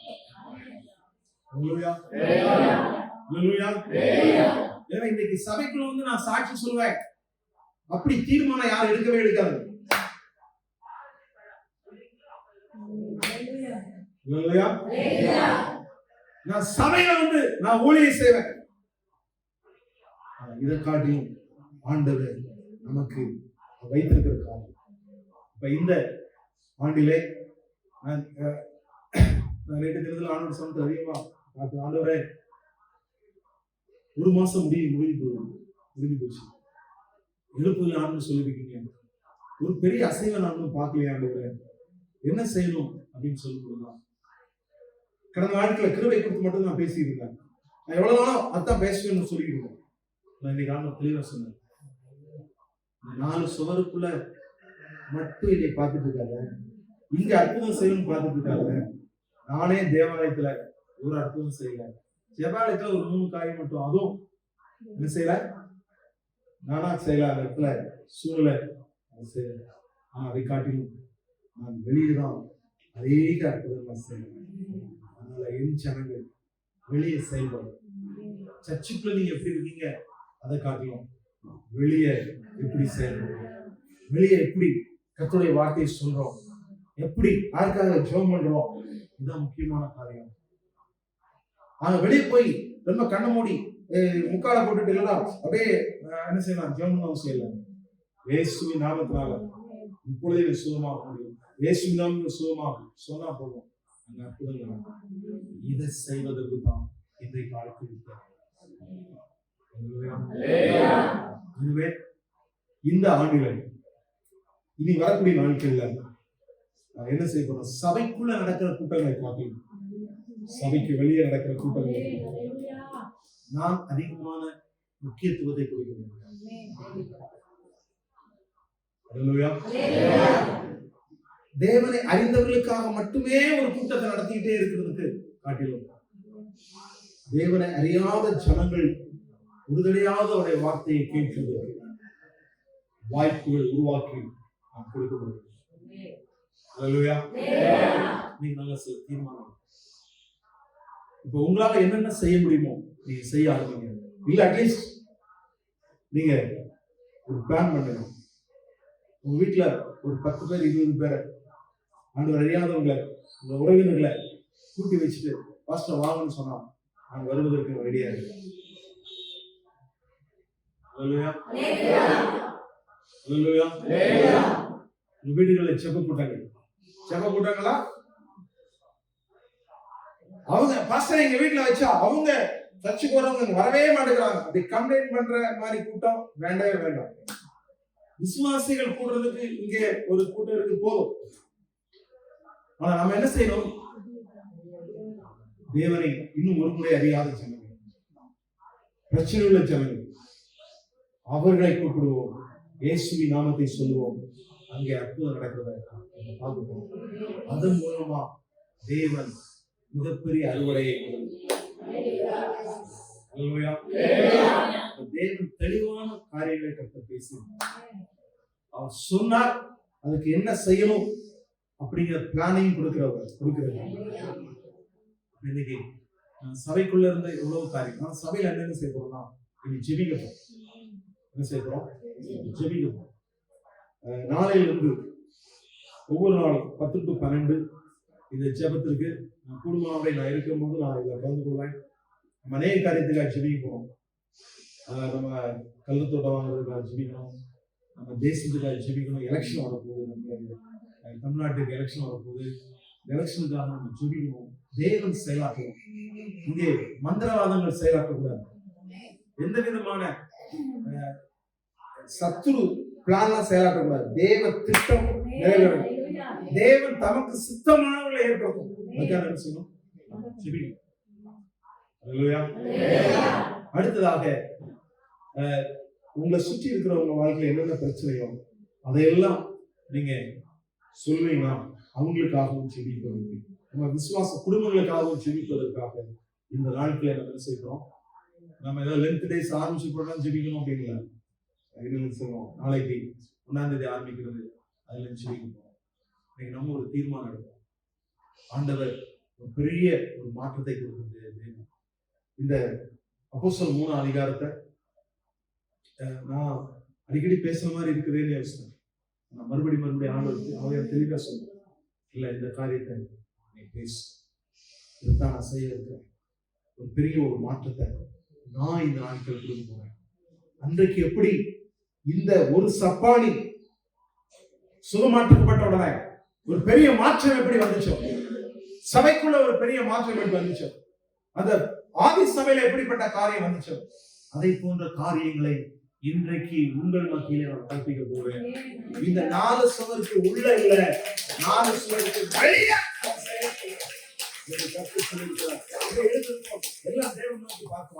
ஏன்னா இன்னைக்கு சபைக்குள்ள வந்து நான் சாட்சி சொல்வேன், அப்படி தீர்மானம் யாரும் எடுக்கவே எடுக்காது. நான் சபையில வந்து நான் ஊழியம் செய்வேன். இதை காட்டியும் ஆண்டவர் நமக்கு வைத்திருக்கிற காரியம். இப்ப இந்த ஆண்டிலே நான் நேற்று தினத்தில் ஆண்டவர் சொன்னது அறியுமா, ஆண்டவரே 1 மாசம் முடிஞ்சு போச்சு, எழுப்புதல் ஆண்டு சொல்லிருக்கீங்க, ஒரு பெரிய அசைவை நான் பார்க்கலையா ஆண்டவரே, என்ன செய்யணும் அப்படின்னு சொல்லும் பொழுதுதான் கடந்த நாட்களை கிருபை குறித்து மட்டும் நான் பேசிட்டு இருக்கேன். நான் எவ்வளவு நாளும் அதான் பேசுவேன்னு சொல்லிட்டு நான் இன்னைக்கு ஆண்டு தெளிவா சொன்னேன். 4 சுவருக்குள்ள மட்டும் என்னை பார்த்துட்டு இருக்காங்க, இங்க அற்புதம் செய்யணும்னு பார்த்துட்டு இருக்காங்க. நானே தேவாலயத்துல ஒரு அற்புதம் செய்யல, ஜெபாலயத்துல ஒரு 3 காரியம் மட்டும், அதுவும் என்ன செய்யல, நானா செய்யல, அந்த இடத்துல சூழலை செய்யல. ஆனா அதை காட்டிலும் நான் வெளியே தான் அநேக அற்புதங்கள் செய்யறேன். அதனால என் ஜனங்கள் வெளியே செயல்படும். சர்ச்சுக்குள்ள நீங்க எப்படி இருக்கீங்க அதை காட்டிலும் வெளியே எப்படி செயல்படும், வெளியே எப்படி கர்த்தருடைய வார்த்தையை சொல்றோம், எப்படி யாருக்காக ஜெபம் பண்றோம், இதுதான் முக்கியமான காரியம். ஆனா வெளியே போய் ரொம்ப கண்ணை மூடி முக்கால போட்டுட்டு இல்லைன்னா அப்படியே என்ன செய்யலாம், ஜெபம் அவசியம் இல்லை. இயேசுவின் நாமத்தினால இப்பொழுதே நீ சுகமாக முடியும், இயேசுவின் நாமத்தில் சுகமாக சொன்னா போதும், அங்க அற்புதங்கள். இதை செய்வதற்கு தான் இன்றைக்கு வாழ்க்கை. எனவே இந்த ஆண்டுகள் இனி வரக்கூடிய நாட்கள்ல என்ன செய்ய போறோம், சபைக்குள்ள நடக்கிற கூட்டங்களை பார்க்கலாம், சபைக்கு வெளியே நடக்கிற கூட்டங்களை நாம் அதிகமான முக்கியத்துவத்தை கொடுக்கிறோம். தேவனை அறிந்தவர்களுக்காக மட்டுமே ஒரு கூட்டத்தை நடத்திக்கிட்டே இருக்கிறதுக்கு காட்டிலும் தேவனை அறியாத ஜனங்கள் ஒருதடையாவது அவருடைய வார்த்தையை கேட்கிறது வாய்ப்புகள் உருவாக்கி நாம் கொடுக்கப்படுகிறோம். நீங்க நல்ல தீர்மானம். இப்ப உங்களால என்னென்ன செய்ய முடியுமோ நீங்க செய்ய ஆரம்பிங்க. இல்ல அட்லீஸ்ட் நீங்க ஒரு பிளான் பண்ணுங்க. உங்க வீட்டுல ஒரு 10 பேர் 20 பேரை ஆண்டவர் அறியாதவங்களை உங்க உறவினர்களை கூட்டி வச்சுட்டு பாஸ்டர் வாங்கன்னு சொன்னா நான் வருவதற்கு ரெடியா இருக்கேன். உங்க வீடுகளில் செப்ப கூட்டாங்களா? அவங்க பாஸ்டர் எங்க வீட்டுல வச்சா அவங்க சர்ச்சுக்கு வரவங்க வரவே மாட்டேங்கிறாங்க, அப்படி கம்ப்ளைண்ட் பண்ற மாதிரி கூட்டம் வேண்டவே வேண்டாம். விசுவாசிகள் கூடுறதுக்கு இங்கே ஒரு கூட்டம் இருக்கு போதும். ஆனா நம்ம என்ன செய்யணும், தேவனை இன்னும் ஒரு முறை அறியாத ஜனங்கள், பிரச்சனை உள்ள ஜனங்கள், அவர்களை கூப்பிடுவோம், இயேசுவின் நாமத்தை சொல்லுவோம், அங்கே அற்புதம் நடக்கிறத பார்க்கிறோம். அதன் மூலமா தேவன் மிகப்பெரிய அறுவடையை தேவன் தெளிவான காரியங்களை கற்று பேசி அவர் சொன்னார், அதுக்கு என்ன செய்யணும் அப்படிங்கிற பிளானையும் கொடுக்கிறது. இன்னைக்கு சபைக்குள்ள இருந்த எவ்வளவு காரியம், சபையில என்னென்ன செய்ய போறோம்னா இன்னைக்கு ஜெபிக்கப்போம். என்ன செய்ய போறோம்? ஜெபிக்கப்போம். நாளையிலிருந்து ஒவ்வொரு நாளும் 10 to 12 இந்த ஜெபத்திற்கு குடும்பமாவே நான் இருக்கும்போது நான் இதில் கலந்து கொள்வேன். நம்ம அநேக காரியத்துக்காக ஜெபிக்க போறோம். நம்ம கள்ளத்தோட்டம் வாங்குறதுக்காக ஜெபிக்கணும், நம்ம தேசத்துக்காக ஜெபிக்கணும். எலெக்ஷன் வரப்போகுது, நம்ம தமிழ்நாட்டுக்கு எலெக்ஷன் வரப்போகுது, எலெக்ஷனுக்காக நம்ம ஜெபிக்கணும். தேவன் செயலாக்கணும். இங்கே மந்திரவாதங்கள் செயலாக்கக்கூடாது. எந்த விதமான சத்துரு பிளான்லாம் செயலாக்கக்கூடாது. தேவ திட்டம் நிறைவேறணும். தேவன் தமக்கு சுத்தமானவர்களை ஏற்படுத்தும். அதுக்காக என்ன செய்யணும்? ஜெபிக்கணும். அடுத்ததாக உங்களை சுற்றி இருக்கிறவங்க வாழ்க்கையில என்னென்ன பிரச்சனையோ அதையெல்லாம் நீங்க சொல்வீங்கன்னா அவங்களுக்காகவும் ஜெபிப்பதற்கு, நம்ம விசுவாச குடும்பங்களுக்காகவும் ஜெபிப்பதற்காக இந்த நாட்களை நம்ம என்ன செய்கிறோம், நம்ம ஏதாவது லென்த் டேஸ் ஆரம்பிச்சு போட்டோம் ஜெபிக்கணும் அப்படிங்களா? என்ன சொல்லுவோம், நாளைக்கு 1ஆம் தேதி ஆரம்பிக்கிறது, அதுல ஜெபிக்கணும். இன்னைக்கு நம்ம ஒரு தீர்மானம் எடுப்போம். ஆண்டவர் ஒரு பெரிய ஒரு மாற்றத்தை கொடுக்கிறது. இந்த அப்போஸ்தலர் 3ஆம் அதிகாரத்தை நான் அடிக்கடி பேசுற மாதிரி இருக்குதுன்னு யோசிச்சேன். நான் மறுபடியும் ஆண்டவருக்கு அவைய தெளிவா சொல்றேன், இல்ல இந்த காரியத்தை நீ பேசு, இதுதான் நான் செய்ய இருக்கிறேன். ஒரு பெரிய ஒரு மாற்றத்தை நான் இந்த நாட்கள் கொடுக்க போறேன். அன்றைக்கு எப்படி இந்த ஒரு சப்பானி சுகமாற்றப்பட்ட உடனே ஒரு பெரிய மாற்றம் எப்படி வந்துச்சோ, சபைக்குள்ள ஒரு பெரிய மாற்றம் எப்படி வந்துச்சோ, அந்த ஆதி சபையில எப்படிப்பட்ட காரியம் வந்துச்சோ, அதை போன்ற காரியங்களை இன்றைக்கு உங்கள் மத்தியிலே நான் கற்பிக்க போறேன். இந்த 4 சுவருக்கு உள்ள இல்ல, 4 சுவருக்கு வெளியே கற்று சொல்லியிருக்கிறார். எழுந்திருப்போம். எல்லாம் தேவன் நோக்கி பார்க்கிறோம்.